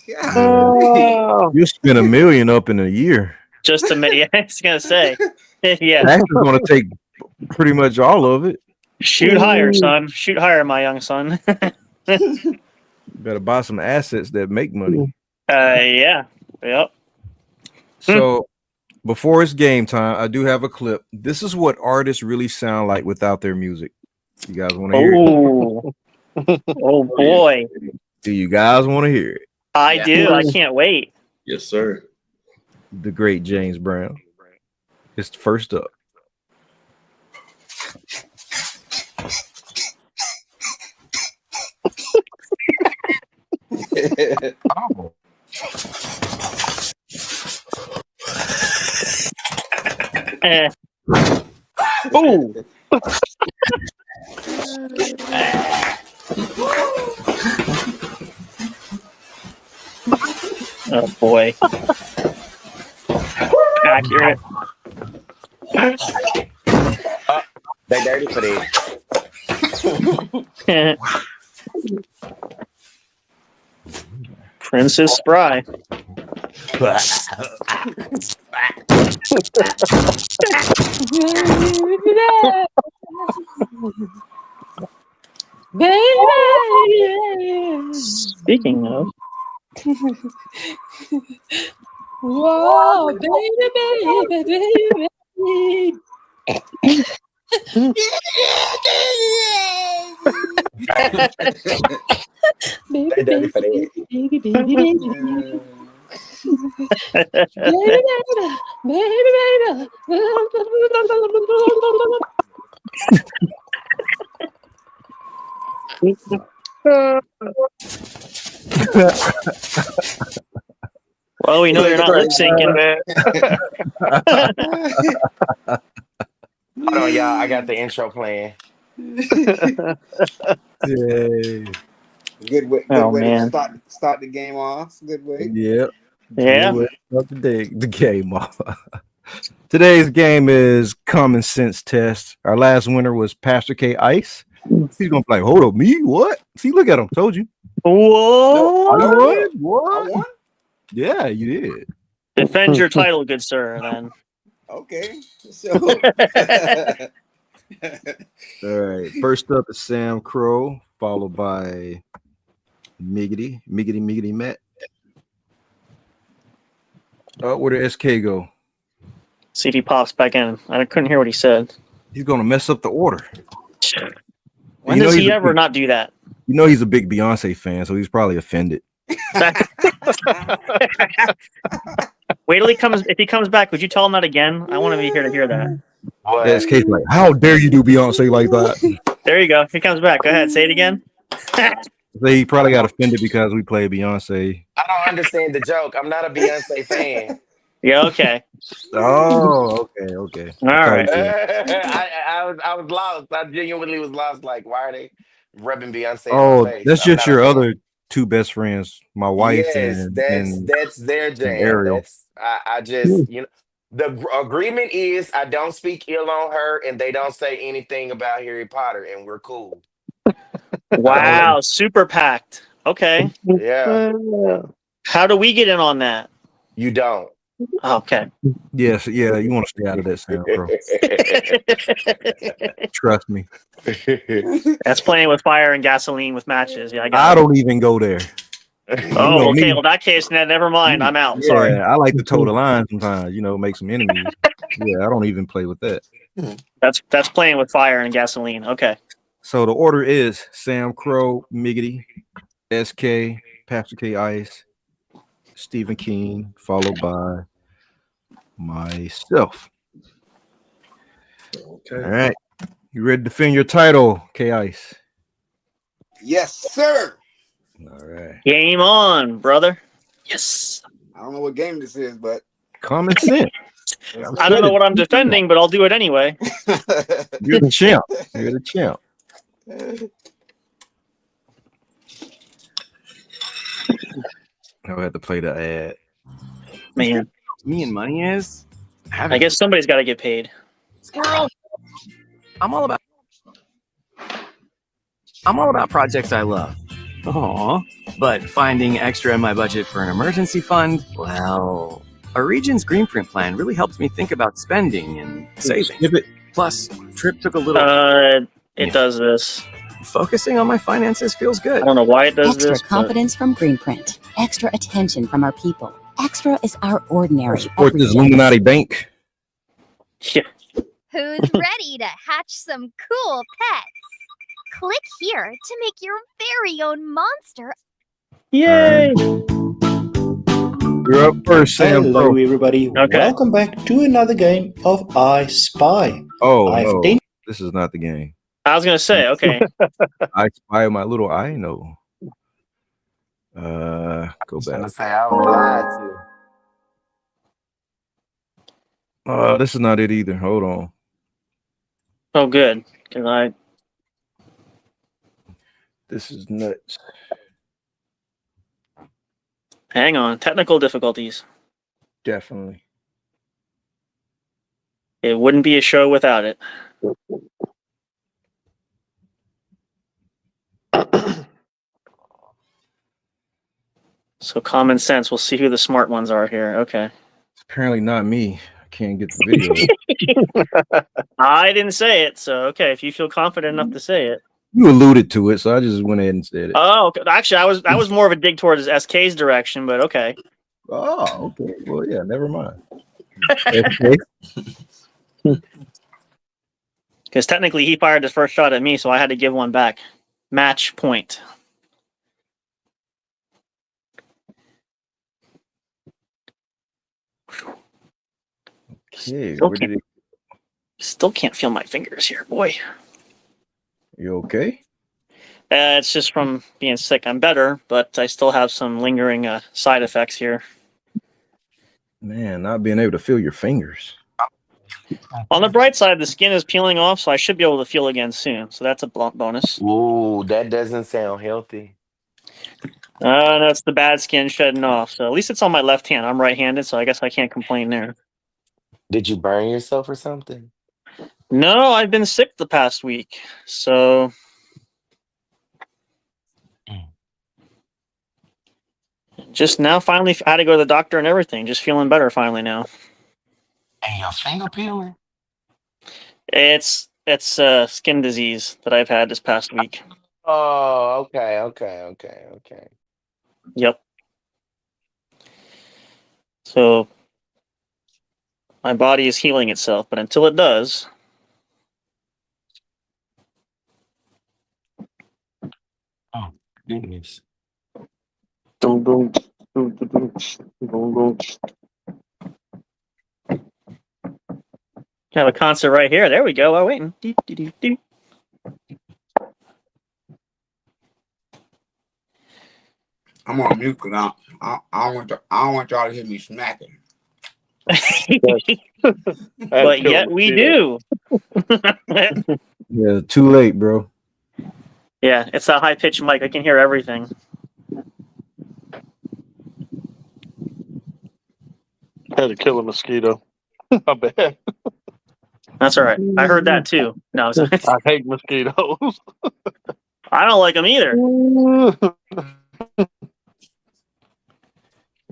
Yeah. You spend $1 million up in a year. Just to make. I was gonna say. Yeah. That's going to take pretty much all of it. Shoot higher, son. Shoot higher, my young son. Better buy some assets that make money. Yeah. Yep. So before it's game time, I do have a clip. This is what artists really sound like without their music. You guys want to hear it? Oh boy. Do you guys want to hear it? I do. I can't wait. Yes, sir. The great James Brown. It's first up. Oh. Ooh. Oh boy. Accurate. They dirty for that. Princess Spry. Speaking of, whoa, baby. They dirty for that. Well, we know you're not lip syncing. Hold on, y'all. I got the intro playing. Yay. Good way Man. to start the game off. Good way. Yep. Yeah. Good way to start the game off. Today's game is Common Sense Test. Our last winner was Pastor K Ice. He's gonna be like, hold up, me? What? See, look at him. Told you. Whoa. I won? What? I won? Yeah, you did. Defend your title, good sir, then. Okay. So All right. First up is Sam Crow, followed by Miggity Matt. Where did SK go? See if he pops back in. I couldn't hear what he said. He's gonna mess up the order. When does he ever not do that? You know he's a big Beyonce fan, so he's probably offended. Wait till he comes. If he comes back, would you tell him that again? I want to be here to hear that. SK's like, how dare you do Beyonce like that? There you go. He comes back. Go ahead. Say it again. So he probably got offended because we play Beyonce. I don't understand the joke. I'm not a Beyonce fan. Yeah. Okay. Oh, okay. All right. I was lost. I genuinely was lost. Like, why are they rubbing Beyonce in Oh, my face? that's I'm just not your a fan. other two best friends, my wife and that's their jam. Ariel. That's I just the agreement is I don't speak ill on her, and they don't say anything about Harry Potter, and we're cool. Wow. Super packed. Okay. Yeah. How do we get in on that? You don't. Okay. Yes, yeah, you want to stay out of that sound, bro. Trust me. That's playing with fire and gasoline with matches. Yeah, I don't even go there. Oh, okay. Well, in that case, never mind. I'm out. Sorry. I like to toe the line sometimes, make some enemies. Yeah, I don't even play with that. That's playing with fire and gasoline. Okay. So the order is Sam Crow, Miggity, SK, Pastor K Ice, Stephen King, followed by myself. Okay. All right. You ready to defend your title, K Ice? yes, sir. All right. Game on, brother. Yes. I don't know what game this is, but Common sense. I don't know what I'm defending, but I'll do it anyway. You're the champ. You're the champ. I had to play the ad. Man. Me and money is. I guess somebody's got to get paid. Squirrel. I'm all about projects I love. Aww. But finding extra in my budget for an emergency fund, well, a Regions Green Print plan really helps me think about spending and saving. Plus, Trip took a little. It does this. Focusing on my finances feels good. I don't know why it does Extra this. confidence from Greenprint. Extra attention from our people. Extra is our ordinary. Support this Illuminati bank. Yeah. Who's ready to hatch some cool pets? Click here to make your very own monster. Yay! You're up first, Sam. Hello, everybody. Okay. Welcome back to another game of I Spy. Oh, I've no. been- This is not the game. I was going to say, okay. I spy my little I know. Go back. Say I was lied to. This is not it either. Hold on. Oh, good. Because This is nuts. hang on. Technical difficulties. Definitely. It wouldn't be a show without it. So common sense. We'll see who the smart ones are here. Okay. It's apparently not me. I can't get the video. I didn't say it, so okay. If you feel confident enough to say it. You alluded to it, so I just went ahead and said it. Oh, okay. Actually, that was more of a dig towards SK's direction, but okay. Oh, okay. Well, yeah, never mind. Because technically he fired his first shot at me, so I had to give one back. Match point. Hey, Still where did it? Still can't feel my fingers here, boy. You okay? It's just from being sick. I'm better, but I still have some lingering side effects here. Man, not being able to feel your fingers. On the bright side, the skin is peeling off, so I should be able to feel again soon. So that's a bonus. Ooh, that doesn't sound healthy. That's the bad skin shedding off. So at least it's on my left hand. I'm right-handed, so I guess I can't complain there. Did you burn yourself or something? No, I've been sick the past week, so just now finally had to go to the doctor and everything. Just feeling better finally now. And your finger peeling? It's skin disease that I've had this past week. Oh, okay. Yep. So my body is healing itself, but until it does, oh goodness. have a concert right here. There we go. While waiting. I'm on mute because I don't want y'all to hear me smacking. But yet we do. Yeah, too late, bro. Yeah, it's a high-pitched mic. I can hear everything. Had to kill a mosquito. My bad. That's all right. I heard that too. No, I hate mosquitoes. I don't like them either.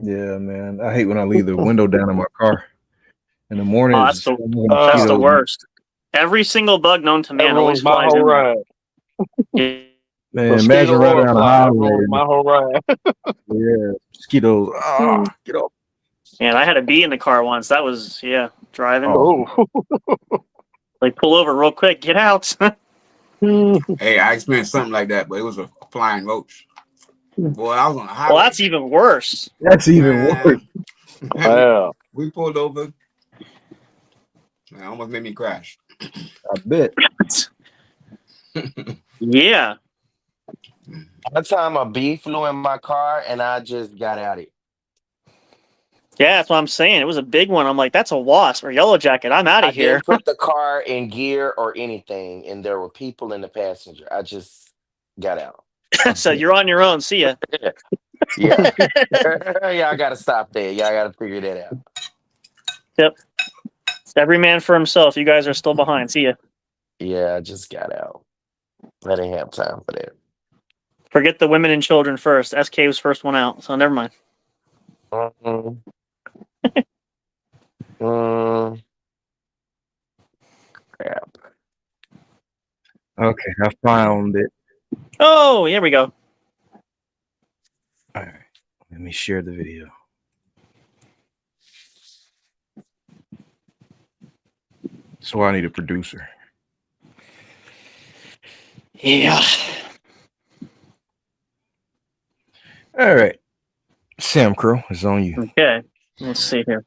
Yeah, man. I hate when I leave the window down in my car in the morning. Oh, that's the worst. Every single bug known to man always my flies whole in ride. there. Man, imagine right down the highway. My whole ride. Yeah, mosquitoes. Get off. And I had a bee in the car once. That was, driving. Oh. Like, pull over real quick. Get out. Hey, I experienced something like that, but it was a flying roach. Boy, I was on the highway. Well, that's even worse. That's even worse. Wow. We pulled over. It almost made me crash. I bet. Yeah. One time a bee flew in my car and I just got out of it. Yeah, that's what I'm saying. It was a big one. I'm like, that's a wasp or yellow jacket. I'm out of I here. didn't put the car in gear or anything, and there were people in the passenger. I just got out. So you're on your own. See ya. Yeah. Yeah, I gotta stop there. Yeah, I gotta figure that out. Yep. It's every man for himself. You guys are still behind. See ya. Yeah, I just got out. I didn't have time for that. Forget the women and children first. SK was first one out, so never mind. Crap. Okay, I found it. Oh, here we go. All right, let me share the video. So I need a producer. Yeah. All right, Sam Crow is on you. Okay, let's see here.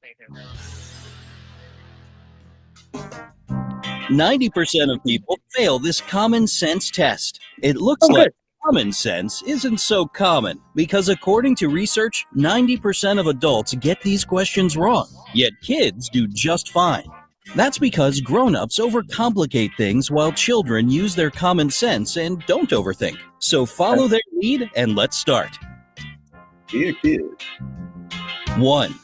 90% of people fail this common sense test. It looks like common sense isn't so common because according to research, 90% of adults get these questions wrong, yet kids do just fine. That's because grown-ups overcomplicate things while children use their common sense and don't overthink. So follow their lead and let's start. Be a kid. 1.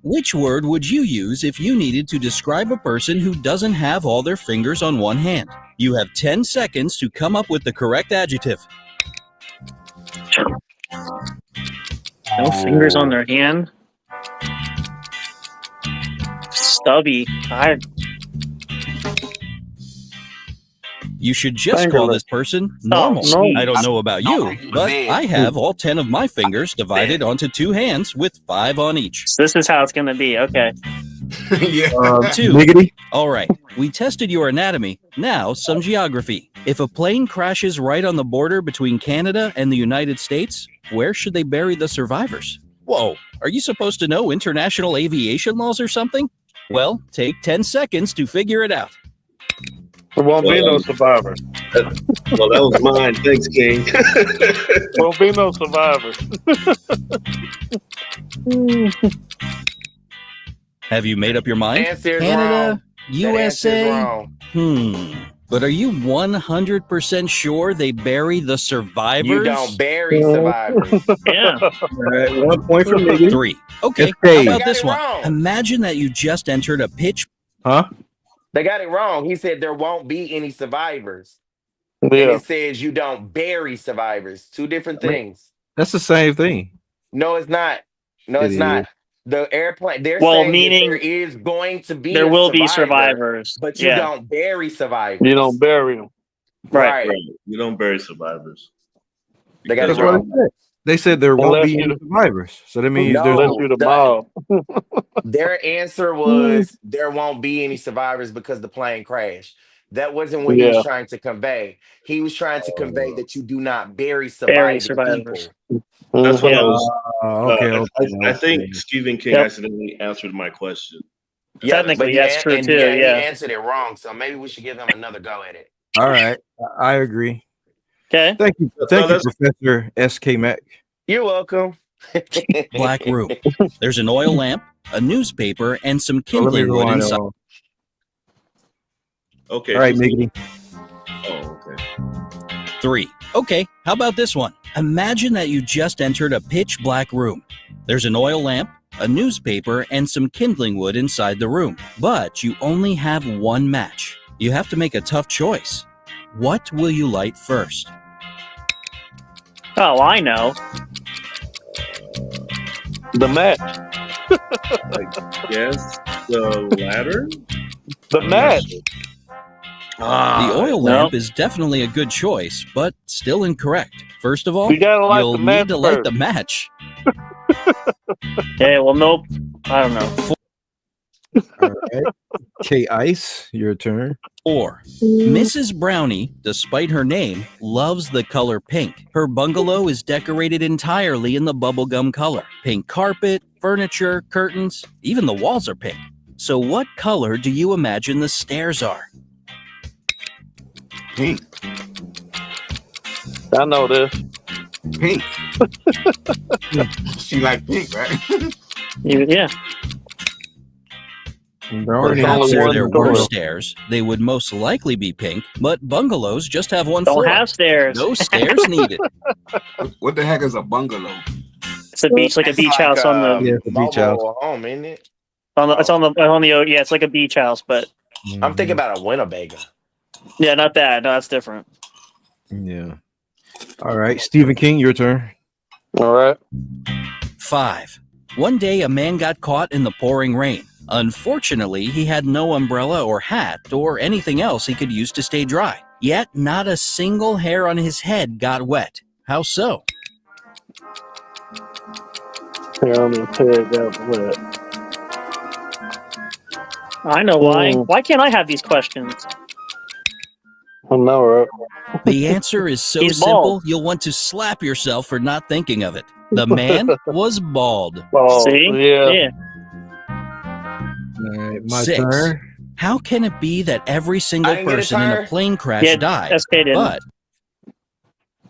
Which word would you use if you needed to describe a person who doesn't have all their fingers on one hand? You have 10 seconds to come up with the correct adjective. No fingers on their hand. Stubby. You should just call this person normal. I don't know about you, but I have all 10 of my fingers divided onto 2 hands with 5 on each. So this is how it's going to be. Okay. 2. Biggity. All right. We tested your anatomy. Now, some geography. If a plane crashes right on the border between Canada and the United States, where should they bury the survivors? Whoa. Are you supposed to know international aviation laws or something? Well, take 10 seconds to figure it out. There won't be no survivors. Well, that was mine. Thanks, King. Won't be no survivors. Have you made up your mind? Answer's Canada, wrong. That answer's USA? wrong. But are you 100% sure they bury the survivors? You don't bury survivors. Yeah. All right, 1 point for me. 3. Okay, It's how paid. about Got this it one? wrong. Imagine that you just entered a pitch. Huh? They got it wrong. He said there won't be any survivors. And Yeah. it says you don't bury survivors. Two different things. That's the same thing. No, it's not. No, It it's not. is. The airplane, they're Well, saying that meaning there is going to be there a will be survivor, survivors. but you Yeah. don't bury survivors. You don't bury them. Right. You don't bury survivors. They got it That's what I wrong. said. They said there won't Unless be you any the- survivors. So that means No. there's Unless you the mob. Their answer was there won't be any survivors because the plane crashed. That wasn't what he was Yeah. trying to convey. He was trying to convey that you do not bury Bury surviving survivors. people. That's what I Yeah. was. okay. I think Stephen King Yep. accidentally answered my question. Yeah, Technically, but that's true too. he Yeah. answered it wrong. So maybe we should give him another go at it. All right. I agree. Okay. Thank you. Thank you, Professor S.K. Mack. You're welcome. Black room. There's an oil lamp, a newspaper, and some So let me kindling wood rewind inside. on. Okay. All right, Miggity. Oh, okay. 3. Okay, how about this one? Imagine that you just entered a pitch black room. There's an oil lamp, a newspaper, and some kindling wood inside the room. But you only have one match. You have to make a tough choice. What will you light first? Oh, I know. The match. Yes, the ladder. The match. The oil lamp is definitely a good choice, but still incorrect. First of all, You gotta light you'll the match need to light first. the match. Yeah, well, nope. I don't know. All right. K Ice, your turn. 4. Mrs. Brownie, despite her name, loves the color pink. Her bungalow is decorated entirely in the bubblegum color. Pink carpet, furniture, curtains, even the walls are pink. So what color do you imagine the stairs are? Pink. I know this. Pink. She like pink, right? Yeah. Brownie. Perhaps if one there were color. stairs, they would most likely be pink, but bungalows just have one Don't floor. have stairs. No stairs needed. What the heck is a bungalow? It's a beach, like a beach house on the. Yeah, it's a beach house. Mobile home, isn't it? It's on the. Yeah, it's like a beach house, but I'm thinking about a Winnebago. yeah, not that. No, that's different. Yeah. All right, Stephen King, your turn. All right. 5. One day, a man got caught in the pouring rain. Unfortunately, he had no umbrella or hat or anything else he could use to stay dry. Yet, not a single hair on his head got wet. How so? Here, I'm gonna tear that wet. I know why. Why can't I have these questions? I know, right? The answer is so He's simple, bald. you'll want to slap yourself for not thinking of it. The man was bald. Oh, See? yeah. All right, my 6. turn. How can it be that every I single didn't get a person in a turn. plane crash Yeah, died, SK didn't. but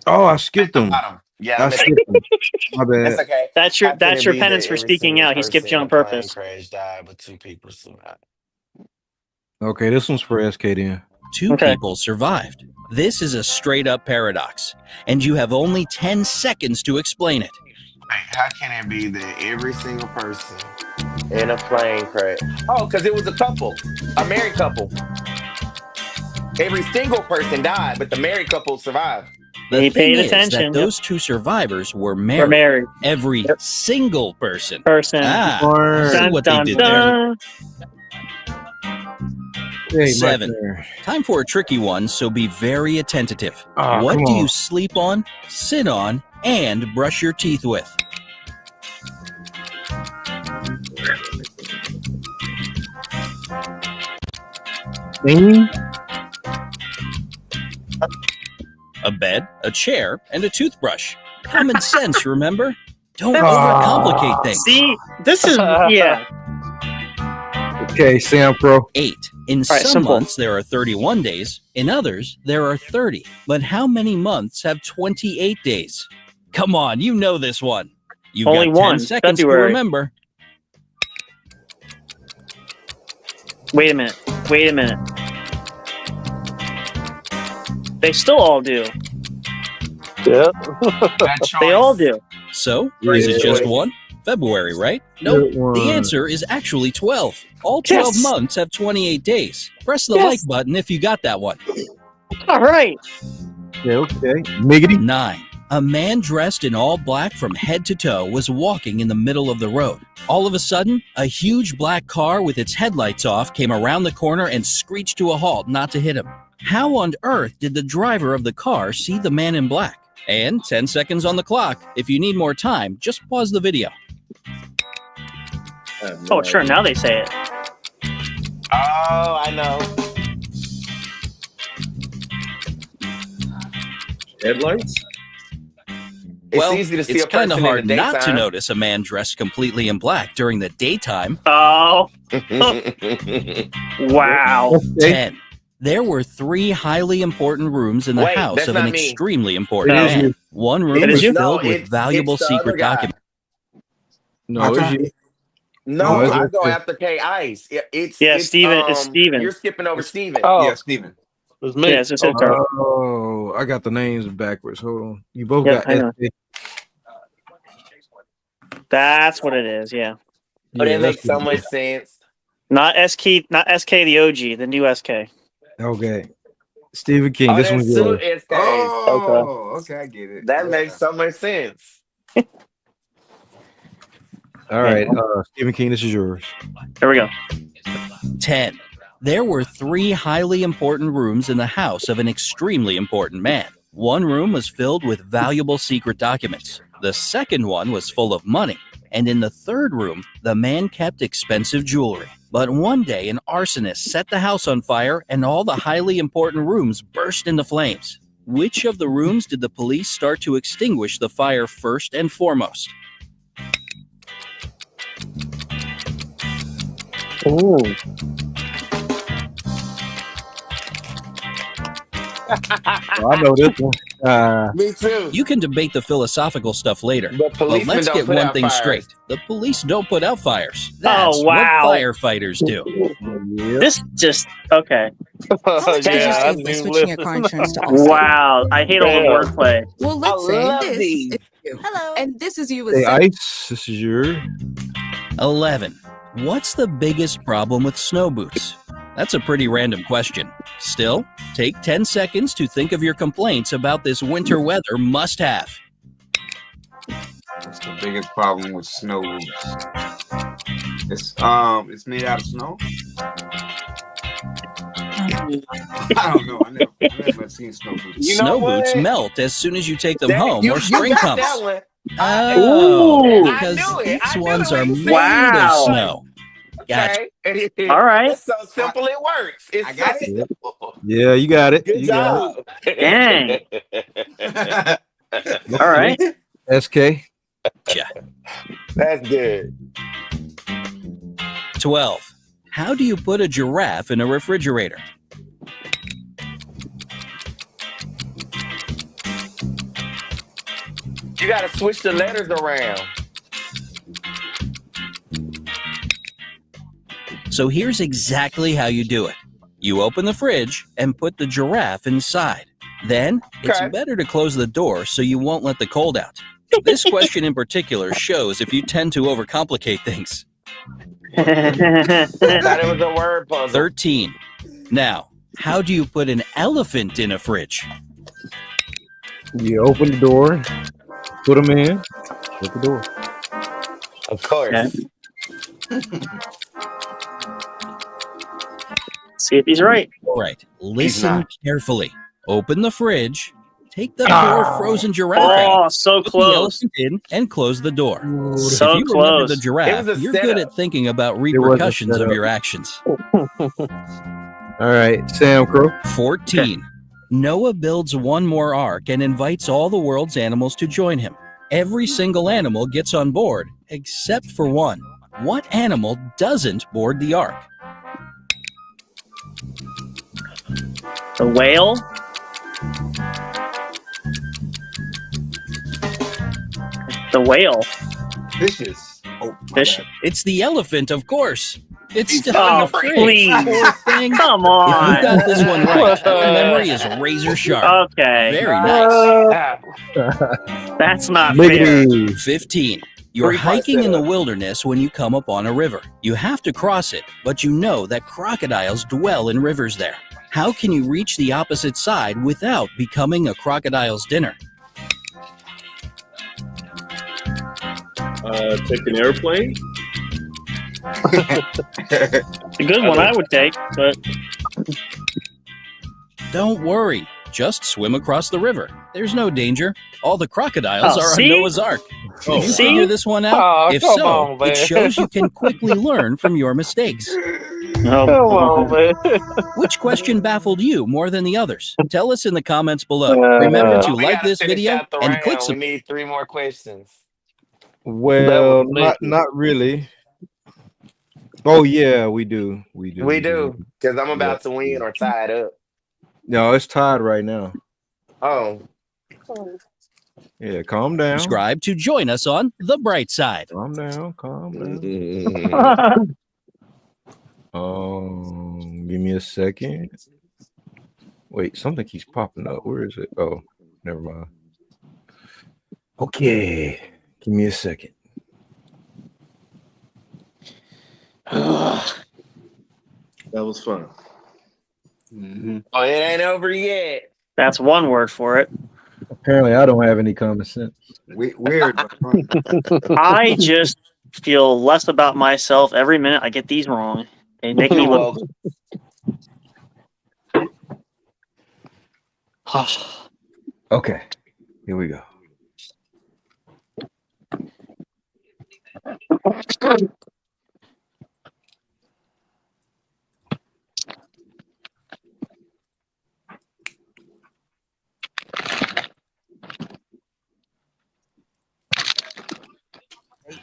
Oh, I skipped them. Yeah, I I missed skipped them. My That's bad. okay. That's How your can it be penance that for every speaking single out. He skipped person you in on a plane purpose. crash died, but 2 people survived? Okay, this one's for SK then. 2 Okay. people survived. This is a straight up paradox, and you have only 10 seconds to explain it. Hey, how can it be that every single person in a plane crash? Oh, because it was a couple, a married couple. Every single person died, but the married couple survived. The He thing paid is attention. that those 2 survivors were We're married. married. Every single person. Person. Ah, Darn. see Dun, what they dun, did there. dun. Hey, my 7. turn. Time for a tricky one, so be very attentive. Ah, What come do on. you sleep on, sit on, and brush your teeth with? A bed, a chair, and a toothbrush. Common sense, remember? Don't overcomplicate things. See, this is yeah. SK, Sam Pro. 8. In some simple. months, there are 31 days. In others, there are 30. But how many months have 28 days? Come on, you know this one. You've Only got 10 one, seconds February. to remember. Wait a minute. They still all do. Yeah. They all do. So, is it just one? February, right? Nope. The answer is actually 12. All 12 Yes. months have 28 days. Press the Yes. like button if you got that one. All right. Okay. Miggity. 9. A man dressed in all black from head to toe was walking in the middle of the road. All of a sudden, a huge black car with its headlights off came around the corner and screeched to a halt not to hit him. How on earth did the driver of the car see the man in black? And 10 seconds on the clock. If you need more time, just pause the video. Oh, sure. Now they say it. Oh, I know. Headlights? Well, It's easy to see it's a kind person of hard in the not to daytime. notice a man dressed completely in black during the daytime. Oh. Wow. 10. There were 3 highly important rooms in the Wait, house that's of an not me. extremely important No. man. One room It was is you? filled No, with it's- valuable it's the other secret guy. documents. No, it's you. No, it's I okay. go after K Ice. It's Steven. It's Steven. You're skipping over Steven. Oh, Yeah, Steven. it's me. Yeah, it's just his turn. Oh, I got the names backwards. Hold on. You both Yeah, got I know. SK. That's what it is. Yeah. Oh, Yeah, that makes so what it much is. sense. Not SK the OG, the new SK. Okay. Stephen King, Oh, this that's one's two yours. SKs. Oh, okay, I get it. That makes so much sense. All right. Stephen King, this is yours. Here we go. 10. There were 3 highly important rooms in the house of an extremely important man. One room was filled with valuable secret documents. The second one was full of money. And in the third room, the man kept expensive jewelry. But one day, an arsonist set the house on fire and all the highly important rooms burst into flames. Which of the rooms did the police start to extinguish the fire first and foremost? Ooh. Oh, I know this one. Me too. You can debate the philosophical stuff later, But but policemen let's don't get put one out thing fires. straight. The police don't put out fires. That's wow. what firefighters do. Yep. This just okay. Yeah, I by knew switching your car insurance to Allstate. Wow. I hate all the Yeah. wordplay. Well, let's say love this these. is you. Hello. And this is you with Hey, seven. Ice, this is yours. 11. What's the biggest problem with snow boots? That's a pretty random question. Still, take 10 seconds to think of your complaints about this winter weather must-have. What's the biggest problem with snow boots? It's made out of snow. I don't know. I never seen snow boots. You know Snow what? boots melt as soon as you take them That- home you, or you spring got comes. that one. Oh, Ooh. because I knew it. these I knew ones it are when you made said Wow. of snow. Gotcha. Okay. All right. It's so simple it works. It's I got so it. simple. Yeah, you got it. Good You got job. Dang. All right. it. SK. That's good. 12. How do you put a giraffe in a refrigerator? You got to switch the letters around. So here's exactly how you do it. You open the fridge and put the giraffe inside. Then, it's Okay. better to close the door so you won't let the cold out. This question in particular shows if you tend to overcomplicate things. I thought it was a word puzzle. 13. Now, how do you put an elephant in a fridge? You open the door, put them in, shut the door. Of course. See if he's right. All right, listen not. carefully. Open the fridge, take the poor frozen giraffe out, Oh, so put the close. elephant in, and close the door. So if you remember close. the It giraffe, was a you're setup. good at thinking about was a repercussions of setup. your actions. All right, Sam Crow. 14. Noah builds one more ark and invites all the world's animals to join him. Every single animal gets on board, except for one. What animal doesn't board the ark? The whale? The whale. Fishes. Oh, Fish. It's the elephant, of course. It's still Oh, in the fridge. please. Poor thing. Come If on. you got this one right, your memory is razor sharp. Okay. Very nice. That's not fair. 15. You're hiking in the wilderness when you come upon a river. You have to cross it, but you know that crocodiles dwell in rivers there. How can you reach the opposite side without becoming a crocodile's dinner? Take an airplane. A good one I would take, but Don't worry. Just swim across the river. There's no danger. All the crocodiles are see? on Noah's Ark. Did you See? figure this one out? Oh, If come so, on, man. it shows you can quickly learn from your mistakes. Come on, man. Which question baffled you more than the others? Tell us in the comments below. Remember to We like gotta this finish video out the and round. click We subscribe. need 3 more questions. Well, was not really. Oh yeah, we do. We do, because I'm about to win or tie it up. No, it's tied right now. Oh. Yeah, calm down. Subscribe to join us on the bright side. Calm down. Calm down. Give me a second. Wait, something keeps popping up. Where is it? Oh, never mind. Okay, give me a second. That was fun. Oh, it ain't over yet. that's one word for it. Apparently, I don't have any common sense. Weird, but fun. I just feel less about myself every minute I get these wrong. They make me look. Okay, here we go.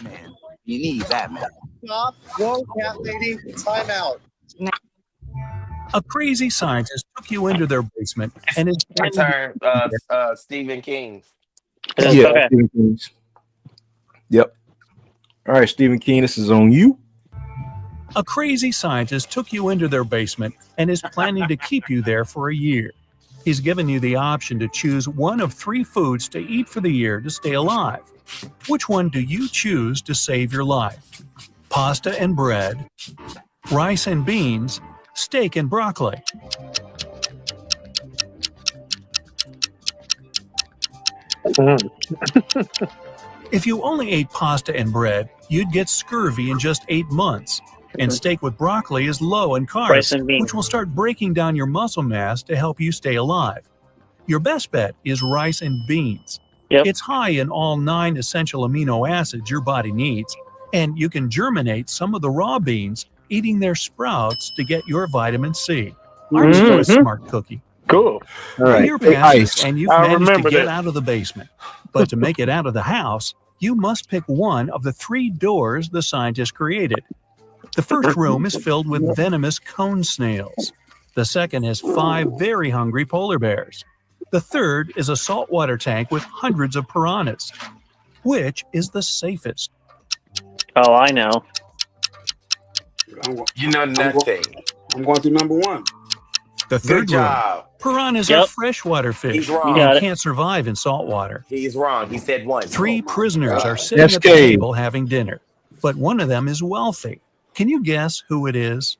Man, you need that, man. Stop. Whoa, cat lady. Time out. A crazy scientist took you into their basement and is My turn. Stephen King. Yeah, Okay. Stephen King's. Yep. All right, Stephen King, this is on you. a crazy scientist took you into their basement and is planning to keep you there for a year. He's given you the option to choose one of 3 foods to eat for the year to stay alive. Which one do you choose to save your life? Pasta and bread, rice and beans, steak and broccoli. If you only ate pasta and bread, you'd get scurvy in just 8 months. And steak with broccoli is low in Rice carbs, and beans. which will start breaking down your muscle mass to help you stay alive. Your best bet is rice and beans. It's high in all 9 essential amino acids your body needs, and you can germinate some of the raw beans, eating their sprouts to get your vitamin C. Aren't you a smart cookie? Cool. All right. You're Hey, past Ice. and you've I managed to remember get that. out of the basement. But to make it out of the house, you must pick one of the 3 doors the scientists created. The first room is filled with venomous cone snails. The second has 5 very hungry polar bears. The third is a saltwater tank with hundreds of piranhas. Which is the safest? Oh, I know. You know nothing. I'm going through number 1. The Good third room. job. Piranhas are freshwater fish He's wrong. and You got it. can't survive in saltwater. He's wrong. He said 1. 3 prisoners God. are sitting at the Cascade. table having dinner, but one of them is wealthy. Can you guess who it is?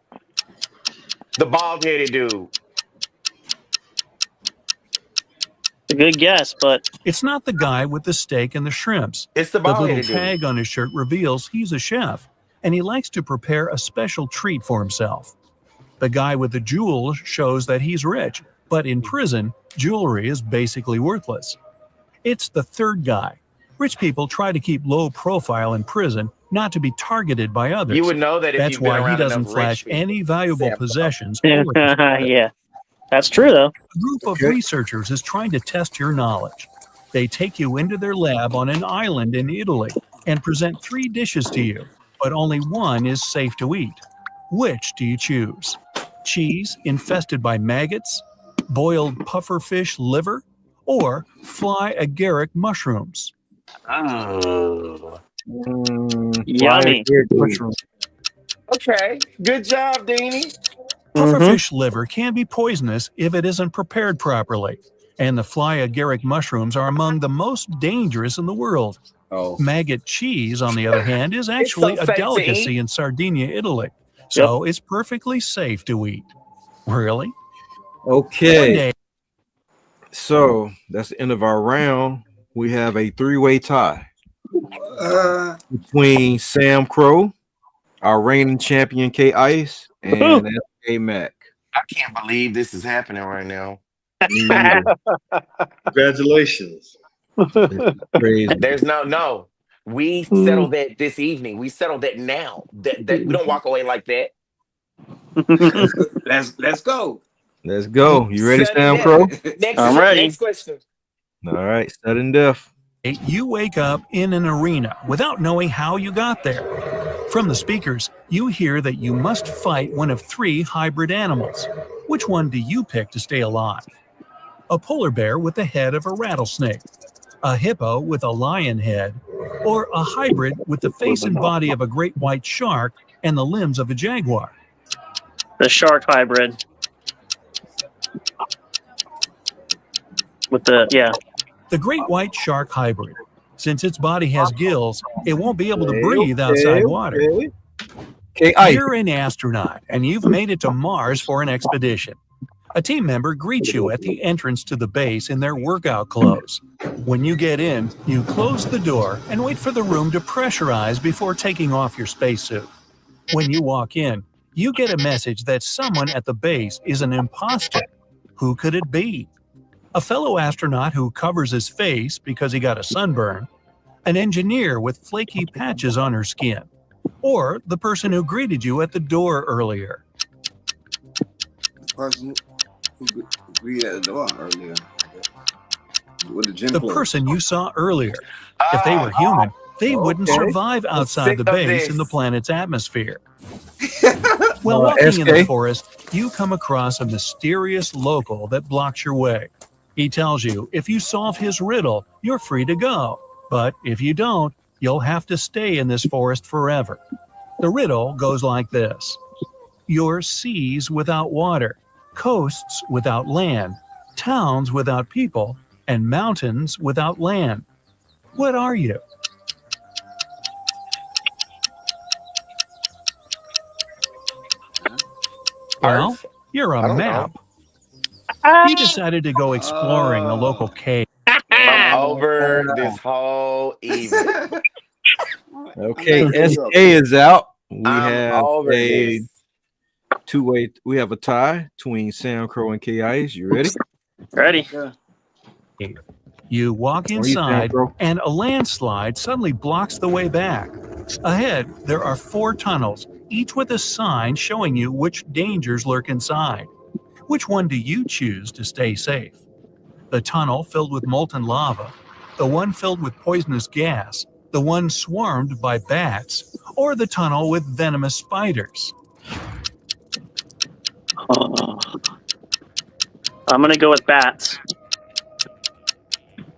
The bald-headed dude. A good guess, but It's not the guy with the steak and the shrimps. It's the The little bald-headed dude. tag on his shirt reveals he's a chef, and he likes to prepare a special treat for himself. The guy with the jewels shows that he's rich, but in prison, jewelry is basically worthless. It's the third guy. Rich people try to keep low profile in prison, not to be targeted by others. You would know that if That's you've been why he around doesn't enough rich flash people. any valuable Sam, possessions. yeah, that's true though. A group of researchers is trying to test your knowledge. They take you into their lab on an island in Italy and present 3 dishes to you, but only one is safe to eat. Which do you choose? cheese infested by maggots, boiled pufferfish liver, or fly agaric mushrooms? Oh. Yummy. Okay. Good job, Deanie. Pufferfish liver can be poisonous if it isn't prepared properly, and the fly agaric mushrooms are among the most dangerous in the world. Maggot cheese, on the other hand, is actually a delicacy in Sardinia, Italy, so it's perfectly safe to eat. Really? Okay. One day. So that's the end of our round. We have a three-way tie between Sam Crow, our reigning champion K Ice, and SK Mac. I can't believe this is happening right now. Congratulations. Crazy. There's no. We settled that this evening. We settled that now. That we don't walk away like that. Let's go. Let's go. You ready, Sam Crow? I'm ready. Next question. All right, sudden death. You wake up in an arena without knowing how you got there. From the speakers, you hear that you must fight one of three hybrid animals. Which one do you pick to stay alive? A polar bear with the head of a rattlesnake, a hippo with a lion head, or a hybrid with the face and body of a great white shark and the limbs of a jaguar? The shark hybrid. With The great white shark hybrid. Since its body has gills, it won't be able to breathe outside water. You're an astronaut, and you've made it to Mars for an expedition. A team member greets you at the entrance to the base in their workout clothes. When you get in, you close the door and wait for the room to pressurize before taking off your spacesuit. When you walk in, you get a message that someone at the base is an imposter. Who could it be? A fellow astronaut who covers his face because he got a sunburn, an engineer with flaky patches on her skin, or the person who greeted you at the door earlier. Person who greeted at the door earlier. With the gym The clothes. person you saw earlier. If they were human, they wouldn't survive outside the base in the planet's atmosphere. While walking in the forest, you come across a mysterious local that blocks your way. He tells you if you solve his riddle, you're free to go. But if you don't, you'll have to stay in this forest forever. The riddle goes like this. You're seas without water, coasts without land, towns without people, and mountains without land. What are you? Well, you're a map. You decided to go exploring a local cave. I'm over this whole evening. Okay, SK is out. We I'm have over a this. two-way. We have a tie between Sam Crow and K Ice. You ready? Ready. You walk inside, and a landslide suddenly blocks the way back. Ahead, there are 4 tunnels, each with a sign showing you which dangers lurk inside. Which one do you choose to stay safe? The tunnel filled with molten lava, the one filled with poisonous gas, the one swarmed by bats, or the tunnel with venomous spiders? I'm going to go with bats.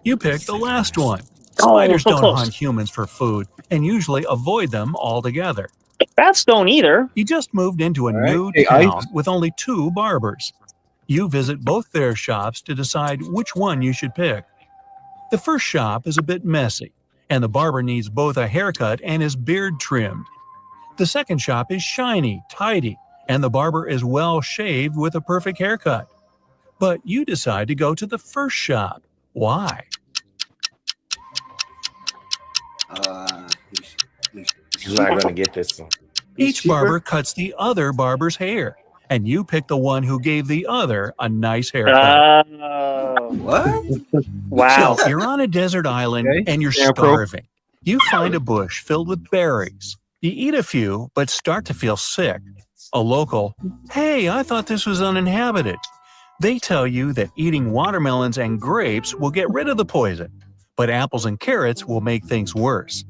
You pick the last one. Spiders don't hunt humans for food and usually avoid them altogether. Bats don't either. You just moved into a new town with only 2 barbers. You visit both their shops to decide which one you should pick. The first shop is a bit messy, and the barber needs both a haircut and his beard trimmed. The second shop is shiny, tidy, and the barber is well shaved with a perfect haircut. But you decide to go to the first shop. Why? He's not going to get this one. Each barber cuts the other barber's hair, and you pick the one who gave the other a nice haircut. What? Wow. So you're on a desert island and you're starving. You find a bush filled with berries. You eat a few, but start to feel sick. A local, hey, I thought this was uninhabited. They tell you that eating watermelons and grapes will get rid of the poison, but apples and carrots will make things worse.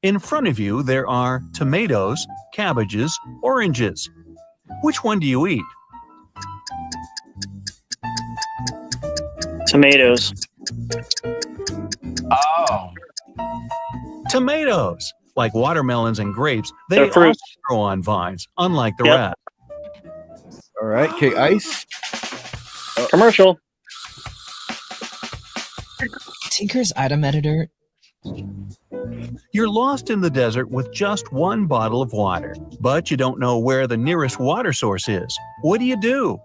In front of you, there are tomatoes, cabbages, oranges. Which one do you eat? Tomatoes. Oh. Tomatoes. Like watermelons and grapes, they They're also fruit. grow on vines, unlike the Yep. rest. All right, K Ice. Commercial. Tinker's item editor. You're lost in the desert with just one bottle of water, but you don't know where the nearest water source is. What do?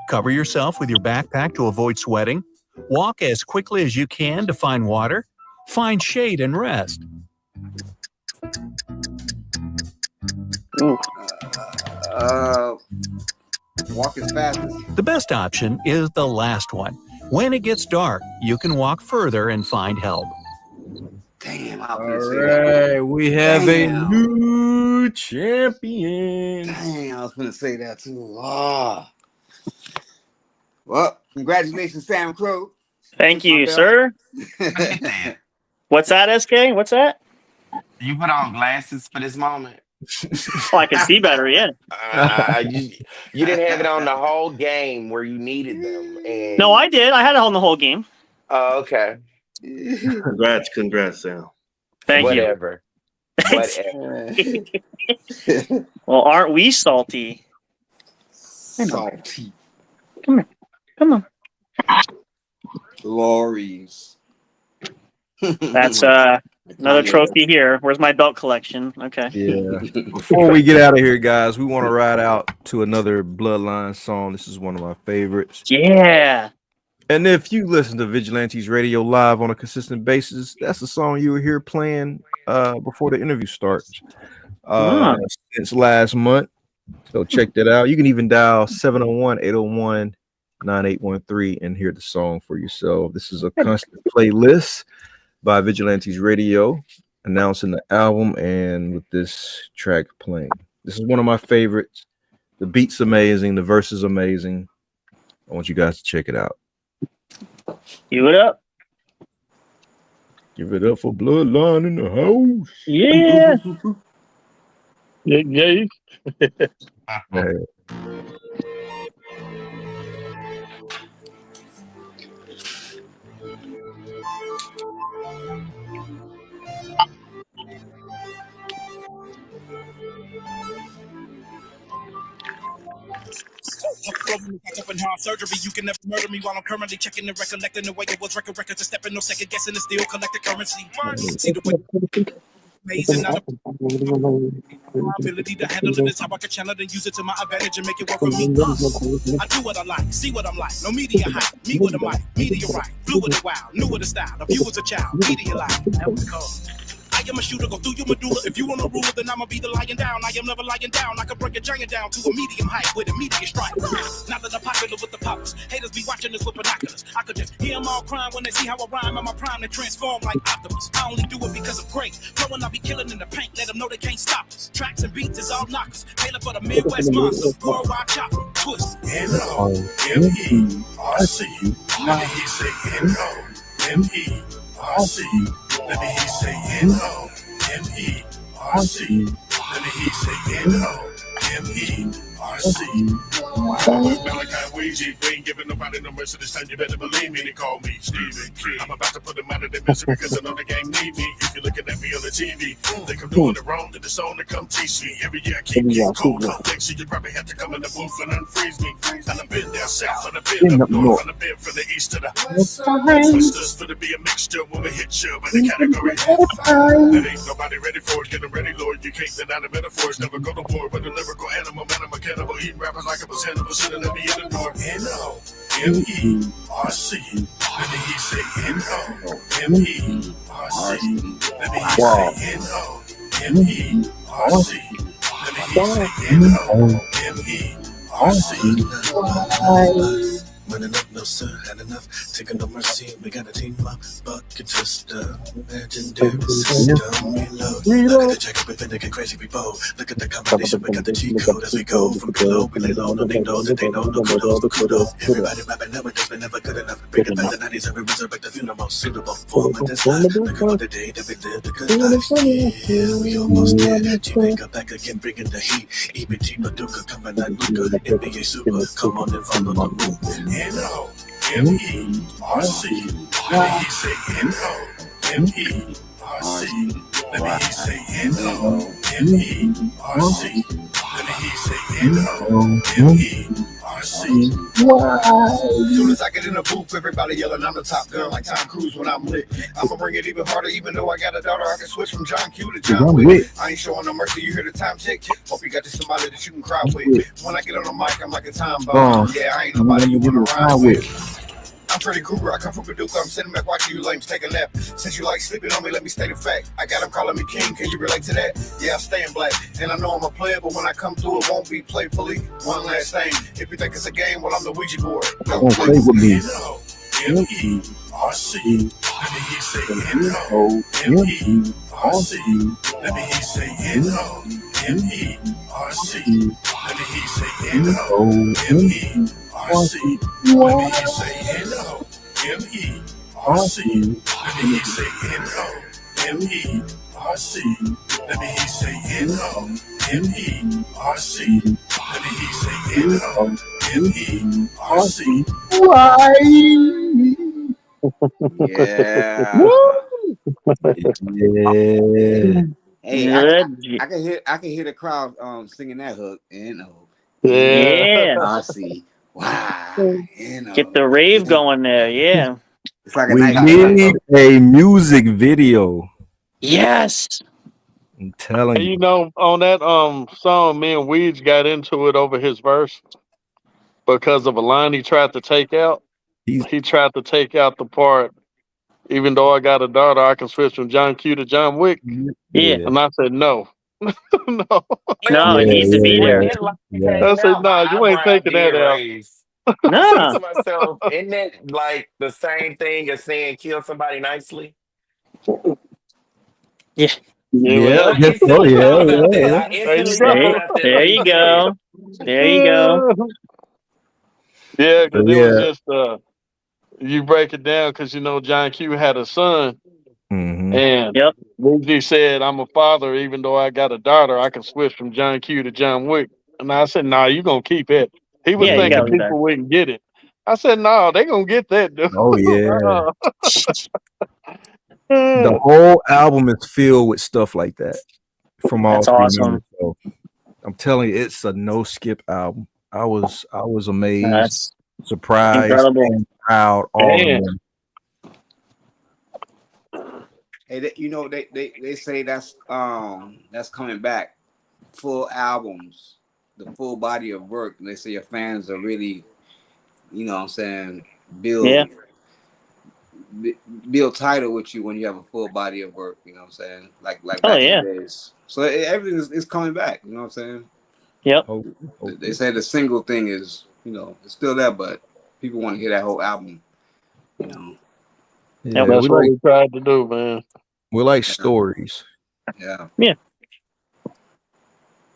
Cover yourself with your backpack to avoid sweating. Walk as quickly as you can to find water. Find shade and rest. Walk as fast as. The best option is the last one. When it gets dark, you can walk further and find help. Damn, All right, we have a new champion. Dang, I was gonna say that too. Ah. Well, congratulations, Sam Crow. Thank you, sir. What's that, SK? What's that? You put on glasses for this moment. Oh, I can see better, yeah. You didn't have it on the whole game where you needed them. And... No, I did. I had it on the whole game. Oh, okay. Congrats, Sam. Thank Whatever. you. Well, aren't we salty? Salty. Come here. Come on. Glories. That's another trophy here. Where's my belt collection? Okay. Yeah. Before we get out of here, guys, we want to ride out to another Bloodline song. This is one of my favorites. Yeah. And if you listen to Vigilantes Radio live on a consistent basis, that's the song you were here playing before the interview starts since last month. So check that out. You can even dial 701-801-9813 and hear the song for yourself. This is a constant playlist by Vigilantes Radio, announcing the album and with this track playing. This is one of my favorites. The beat's amazing. The verse is amazing. I want you guys to check it out. Give it up. Give it up for Bloodline in the house. Yeah. Yeah. Hey. Open heart surgery, you can never murder me while I'm currently checking and recollecting the way it was. Records to stepping, no second guessing, and still collect the currency. See the way amazing, not a ability to handle it is how I can channel it and use it to my advantage and make it work for me. I do what I like, see what I'm like. No media hype, me with a mic, media right, fluid and wild, new with the style. If you was a child, media life, that was cold. I am a shooter, go through your medulla. If you want to rule, then I'ma be the lying down. I am never lying down. I can break a giant down to a medium height with a medium strike. Now that I'm popular with the poppers, haters be watching this with binoculars. I could just hear them all crying when they see how I rhyme. I'm a prime to transform like Optimus. I only do it because of grace. Flowing, I be killing in the paint. Let them know they can't stop us. Tracks and beats is all knockers. Tailored for the Midwest monster. Worldwide chopper. Twist. N-O-M-E-R-C. Let me hear say N-O-M-E-R-C. Let me hear say N-O-M-E-R-C. Let me hear say N-O-M-E-R-C. Malachi Ouija, we ain't giving nobody no mercy this time. You better believe me, they call me Stephen King. I'm about to put them out of their misery because I know the game need me. If you're looking at me on the TV, think I'm doing it wrong, then it's on to come teach me. Every year I keep getting cold. Complex, you probably have to come in the booth and unfreeze me. And I've been down south, and I've been up north, and I've been from the east to the twisters for to be a mixture when we hit you by the category. That ain't nobody ready for it. Get them ready, Lord. You can't deny the metaphors. Never go to war with a lyrical animal, man. I'm a cannibal, eating rappers like I was Hannibal. Shouldn't let me in the door. N-O-M-E-R-C. Let me hear say N-O-M-E-R-C. Let me hear say N-O-M-E-R-C. Let me hear say N-O-M-E-R-C. Running up, no sir, had enough. Taking no mercy, we got a team up. Bucket twister, legendary system. Reload. Look at the check, we finna get crazy, we bold. Look at the combination, we got the G code as we go. From below, we lay low, no they know that they know no kudos, no kudos. Everybody rapping nowadays, but never good enough. Bring it back the 90s and we resurrect the funeral most suitable form of this life. Look at the day that we lived a good life. Yeah, we almost there. G-Maker back again, bringing the heat. EBT Paducah coming at Luca. NBA Super, come on and follow the movement. M-E-R-C. Let me hear you say M-O-M-E-R-C. Let me hear you say M-O-M-E-R-C. Let me hear you say M-O-M-E-R-C. Soon as I get in the booth, everybody yelling, I'm the top gun like Tom Cruise when I'm lit. I'ma bring it even harder, even though I got a daughter. I can switch from John Q to John Wick. I ain't showing no mercy, you hear the time tick. Hope you got you somebody that you can cry with. When I get on the mic, I'm like a time bomb. Yeah, I ain't nobody you wanna rhyme with. I'm Freddy Krueger, I come from Paducah, I'm sitting back watching you lames take a nap. Since you like sleeping on me, let me state a fact. I got them calling me king, can you relate to that? Yeah, I stay in black, and I know I'm a player, but when I come through, it won't be playfully. One last thing, if you think it's a game, well, I'm the Ouija board. Don't play with me. M-E-R-C. Let me hear you say M-O-M-E-R-C. Let me hear you say M-O-M-E-R-C. Let me hear you say M-O-M-E-R-C. Let me hear you say M-O-M-E-R-C. Let me hear you say M-O-M-E-R-C. Let me hear you say M-O-M-E-R-C. Let me hear you say M-O-M-E-R-C. Why? Yeah. Yeah. Hey, I can hear the crowd singing that hook. Yeah. I see. Wow. Get the rave going there. Yeah. It's like a We nice need a music video. Yes. I'm telling And you. you know, on that song, me and Weeds got into it over his verse because of a line he tried to take out. He tried to take out the part, even though I got a daughter, I can switch from John Q to John Wick. Yeah. And I said, no. No, it needs to be there. I said, no, you ain't taking that out. I said to myself, isn't that like the same thing as saying kill somebody nicely? Yeah. Yeah, I instantly thought about that. I instantly thought about that. There you go. There you go. Yeah, because it was Yeah. just you break it down because you know John Q had a son, and Luigi said, "I'm a father, even though I got a daughter. I can switch from John Q to John Wick." And I said, "Nah, you gonna keep it." He was thinking people wouldn't get it. I said, "No, they gonna get that, dude." Oh yeah. The whole album is filled with stuff like that from all That's three awesome. members. So I'm telling you, it's a no skip album. I was amazed, That's surprised, incredible. and proud all in one. Hey, you know they say that's coming back. Full albums, the full body of work. And they say your fans are really, you know what I'm saying, build title with you when you have a full body of work, you know what I'm saying? Like back in the days. So everything is coming back, you know what I'm saying? Yep. They say the single thing is, you know, it's still there, but people want to hear that whole album, you know. Yeah, that's what we tried to do, man. We like stories. Yeah. Yeah.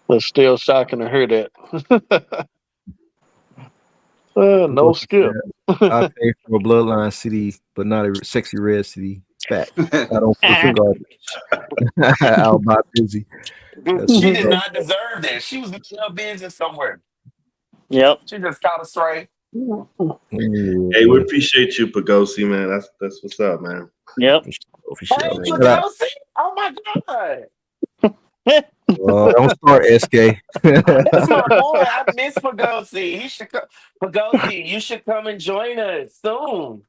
But still shocking to hear that. No skip. I pay for a Bloodline CD, but not a sexy red CD. Fact. I don't put for garbage. I'll buy busy. She did not deserve that. She was in her business somewhere. Yep. She just caught a stray. Hey, we appreciate you, Pagosi, man. That's what's up, man. Yep. For sure. Hey, Pagosi? Oh my God. Don't start, SK. That's my boy. I miss Pagosi. Pagosi, you should come and join us soon.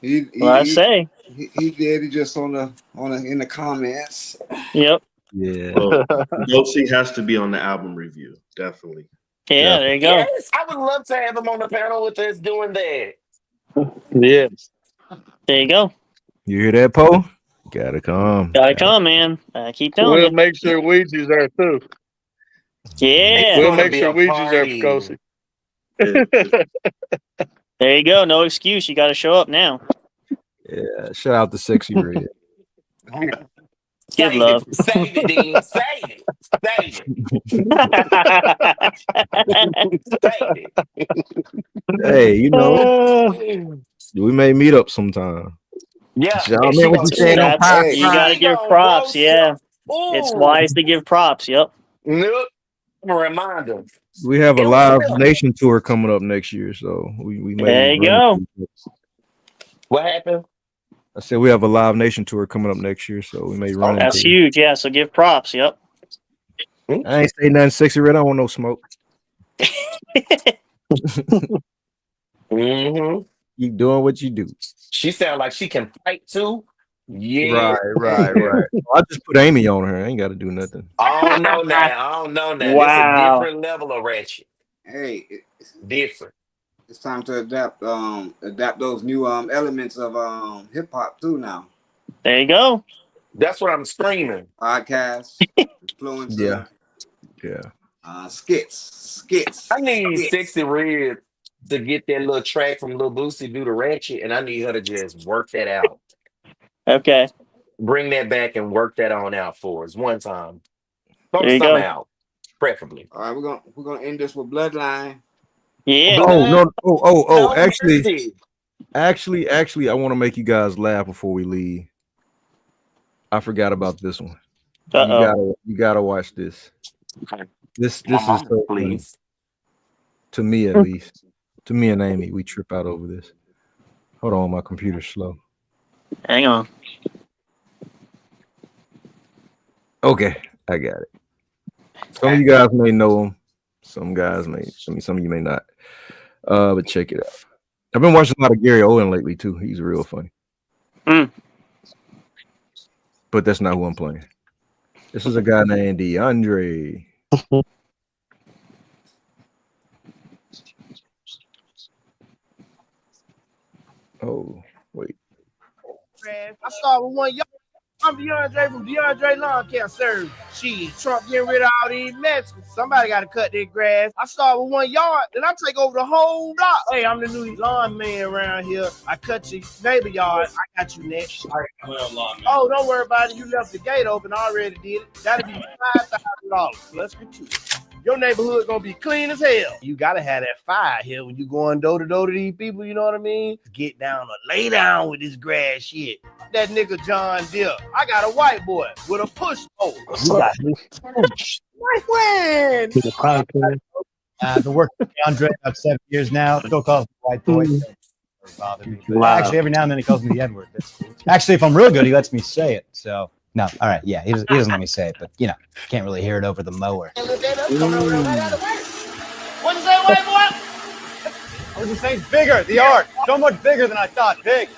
He did. He just in the comments. Yep. Yeah. Well, Pagosi has to be on the album review, definitely. Yeah, there you go. Yes, I would love to have him on the panel with us doing that. Yes. There you go. You hear that, Poe? Gotta come. Gotta come, man. I keep telling We'll you. make sure Ouija's there too. Yeah. We'll make sure Ouija's there, Pagosi. There you go. No excuse. You got to show up now. Yeah. Shout out to Sexy Red. Give love. Save it, Dean. Save it. Save it. Hey, you know, we may meet up sometime. Yeah. Y'all remember what you saying on You got to give props. Yeah. It's wise to give props. Yep. Nope. I'm a reminder. We have a It was live real. nation tour coming up next year, so we may. There you go. What happened? I said we have a live nation tour coming up next year, so we may run into. That's huge. Yeah. So give props. Yep. I ain't say nothing sexy, Red. I don't want no smoke. Mm-hmm. You doing what you do. She sound like she can fight too. Yeah. Right. I just put Amy on her. I ain't got to do nothing. I don't know now. Wow. It's a different level of ratchet. Hey, Different. it's time to adapt those new elements of hip hop too now. There you go. That's what I'm screaming. Podcasts, influencers, skits. I need Sexy Red to get that little track from Lil Boosie do the ratchet, and I need her to just work that out. Okay. Bring that back and work that on out for us one time. There Throw you some go. out, preferably. All right, we're gonna end this with Bloodline. Yeah. Oh no! No Actually, mercy. I want to make you guys laugh before we leave. I forgot about this one. Uh-oh. You gotta watch this. This is so funny. Please. To me at least. To me and Amy, we trip out over this. Hold on, my computer's slow. Hang on. Okay, I got it. Some of you guys may know him. Some of you may not. But check it out. I've been watching a lot of Gary Owen lately too. He's real funny. But that's not who I'm playing. This is a guy named Deandre. Oh, wait. I start with one. I'm Deandre from Deandre Lawn Care Service. Shit, Trump getting rid of all these Mexicans. Somebody got to cut their grass. I start with 1 yard, then I take over the whole block. Hey, I'm the new lawn man around here. I cut your neighbor yard. I got you next. Oh, don't worry about it. You left the gate open. I already did it. That'll be $5,000. Let's get to it. Your neighborhood gonna be clean as hell. You gotta have that fire here when you going door to door to these people, you know what I mean? Get down or lay down with this grass shit. That nigga John Deere. I got a white boy with a push pole. Nice one. I've been working with Deandre about 7 years now. Still calls me white boy. Actually, every now and then he calls me the N-word. Actually, if I'm real good, he lets me say it. So no, all right, yeah, he doesn't let me say it, but can't really hear it over the mower. What you say, white boy? I was just saying bigger, the art. So much bigger than I thought. Big.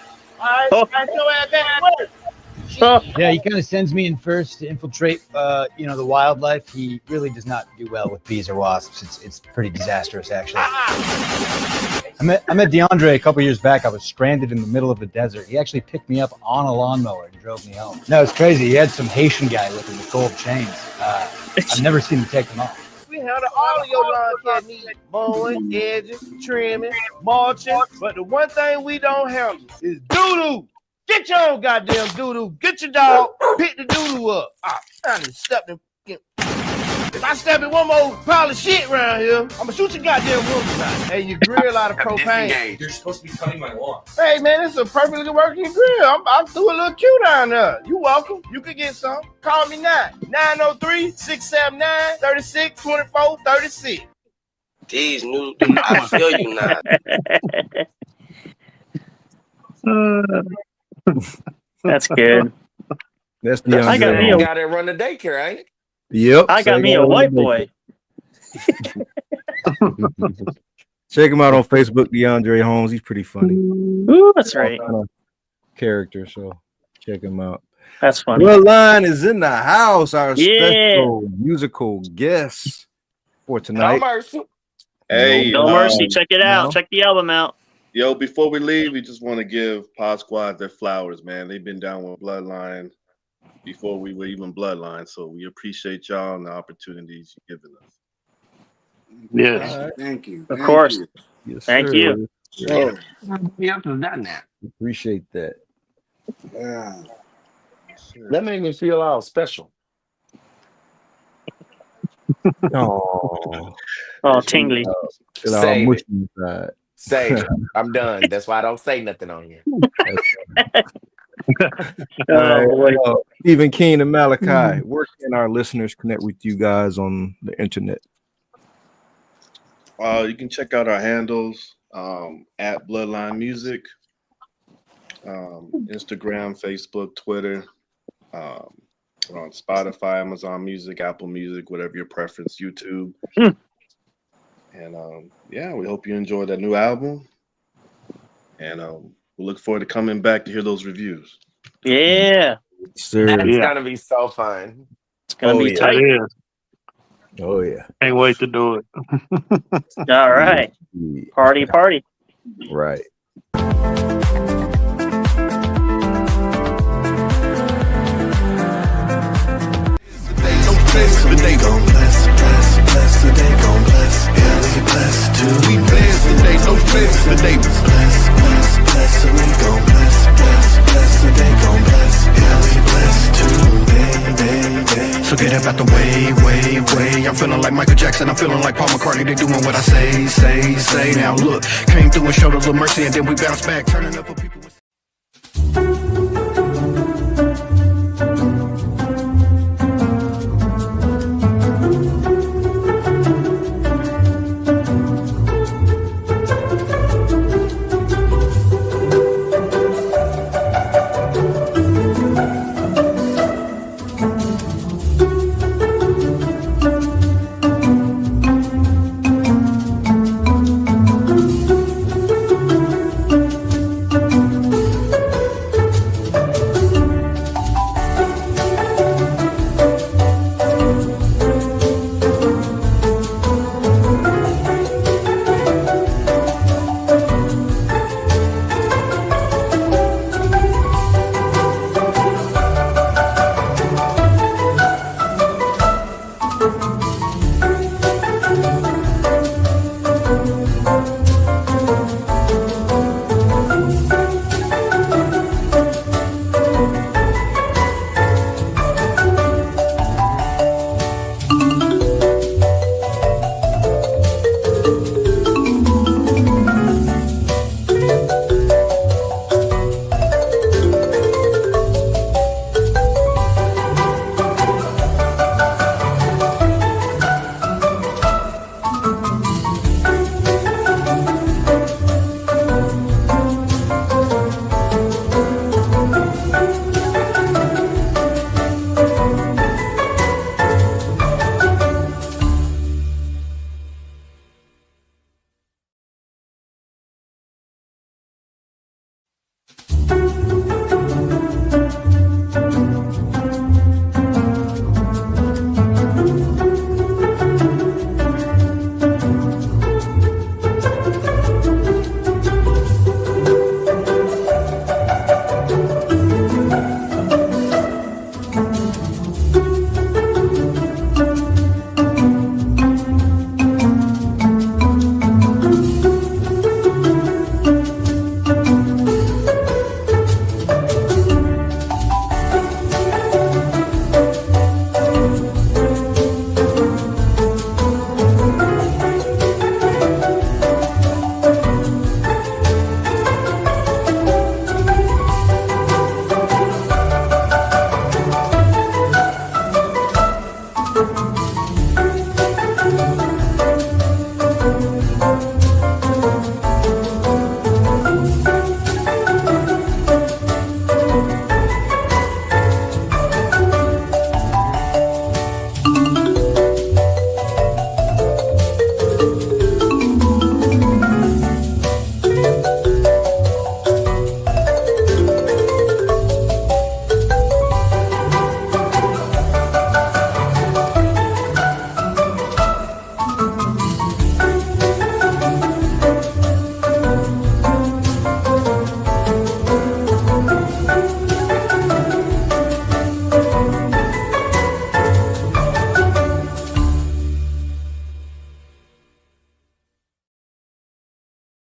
All right, your ass back to work. Yeah, he kind of sends me in first to infiltrate, the wildlife. He really does not do well with bees or wasps. It's pretty disastrous, actually. I met Deandre a couple years back. I was stranded in the middle of the desert. He actually picked me up on a lawnmower and drove me home. No, it's crazy. He had some Haitian guy with him with gold chains. I've never seen him take them off. We handle all of your lawn care needs. Mowing, edging, trimming, mulching. But the one thing we don't handle is doo-doo. Get your own goddamn doo-doo. Get your dog. Pick the doo-doo up. I just stepped in. If I step in one more pile of shit around here, I'm gonna shoot your goddamn windows out. Hey, you grill out of propane. You're supposed to be cutting my lawn. Hey, man, it's a perfectly working grill. I'm through a little queue down there. You welcome. You can get some. Call me now. 903-679-3624-36. These new do not feel you now. That's good. That's I got Deandre. got to run the daycare, ain't it? Yep. I got me a white boy. Check him out on Facebook, Deandre Holmes. He's pretty funny. Ooh, that's right. Character, so check him out. That's funny. Bloodline is in the house. Our Yeah. special musical guest for tonight. No mercy. Hey, No mercy. Check it out. Check the album out. Yo, before we leave, we just want to give PodzQuad their flowers, man. They've been down with Bloodline before we were even Bloodline, so we appreciate y'all and the opportunities you've given us. Yes. Right. Thank you. Of course. Yes, Thank sir. you. Yeah. You have to have done that. Appreciate that. Yeah. That made me feel all special. Oh, tingly. Save mushy it. inside. Say it. I'm done. That's why I don't say nothing on here. Stephen King and Malachi, where can our listeners connect with you guys on the internet? You can check out our handles at Bloodline Music, Instagram, Facebook, Twitter. We're on Spotify, Amazon Music, Apple Music, whatever your preference, YouTube. And yeah, we hope you enjoyed that new album. And we look forward to coming back to hear those reviews. Yeah. Sir. It's gonna be so fun. It's gonna be tight. It is. Oh yeah. Can't wait to do it. All right. Party, party. Right. The day gon' bless, the day gon' bless, yeah, we blessed too. We blessed the day, no bless the day. Bless, the day gon' bless, the day gon' bless, yeah, we blessed too. So get up out the way. I'm feeling like Michael Jackson, I'm feeling like Paul McCartney. They doing what I say. Now look, came through and showed a little mercy, and then we bounce back, turning up for people.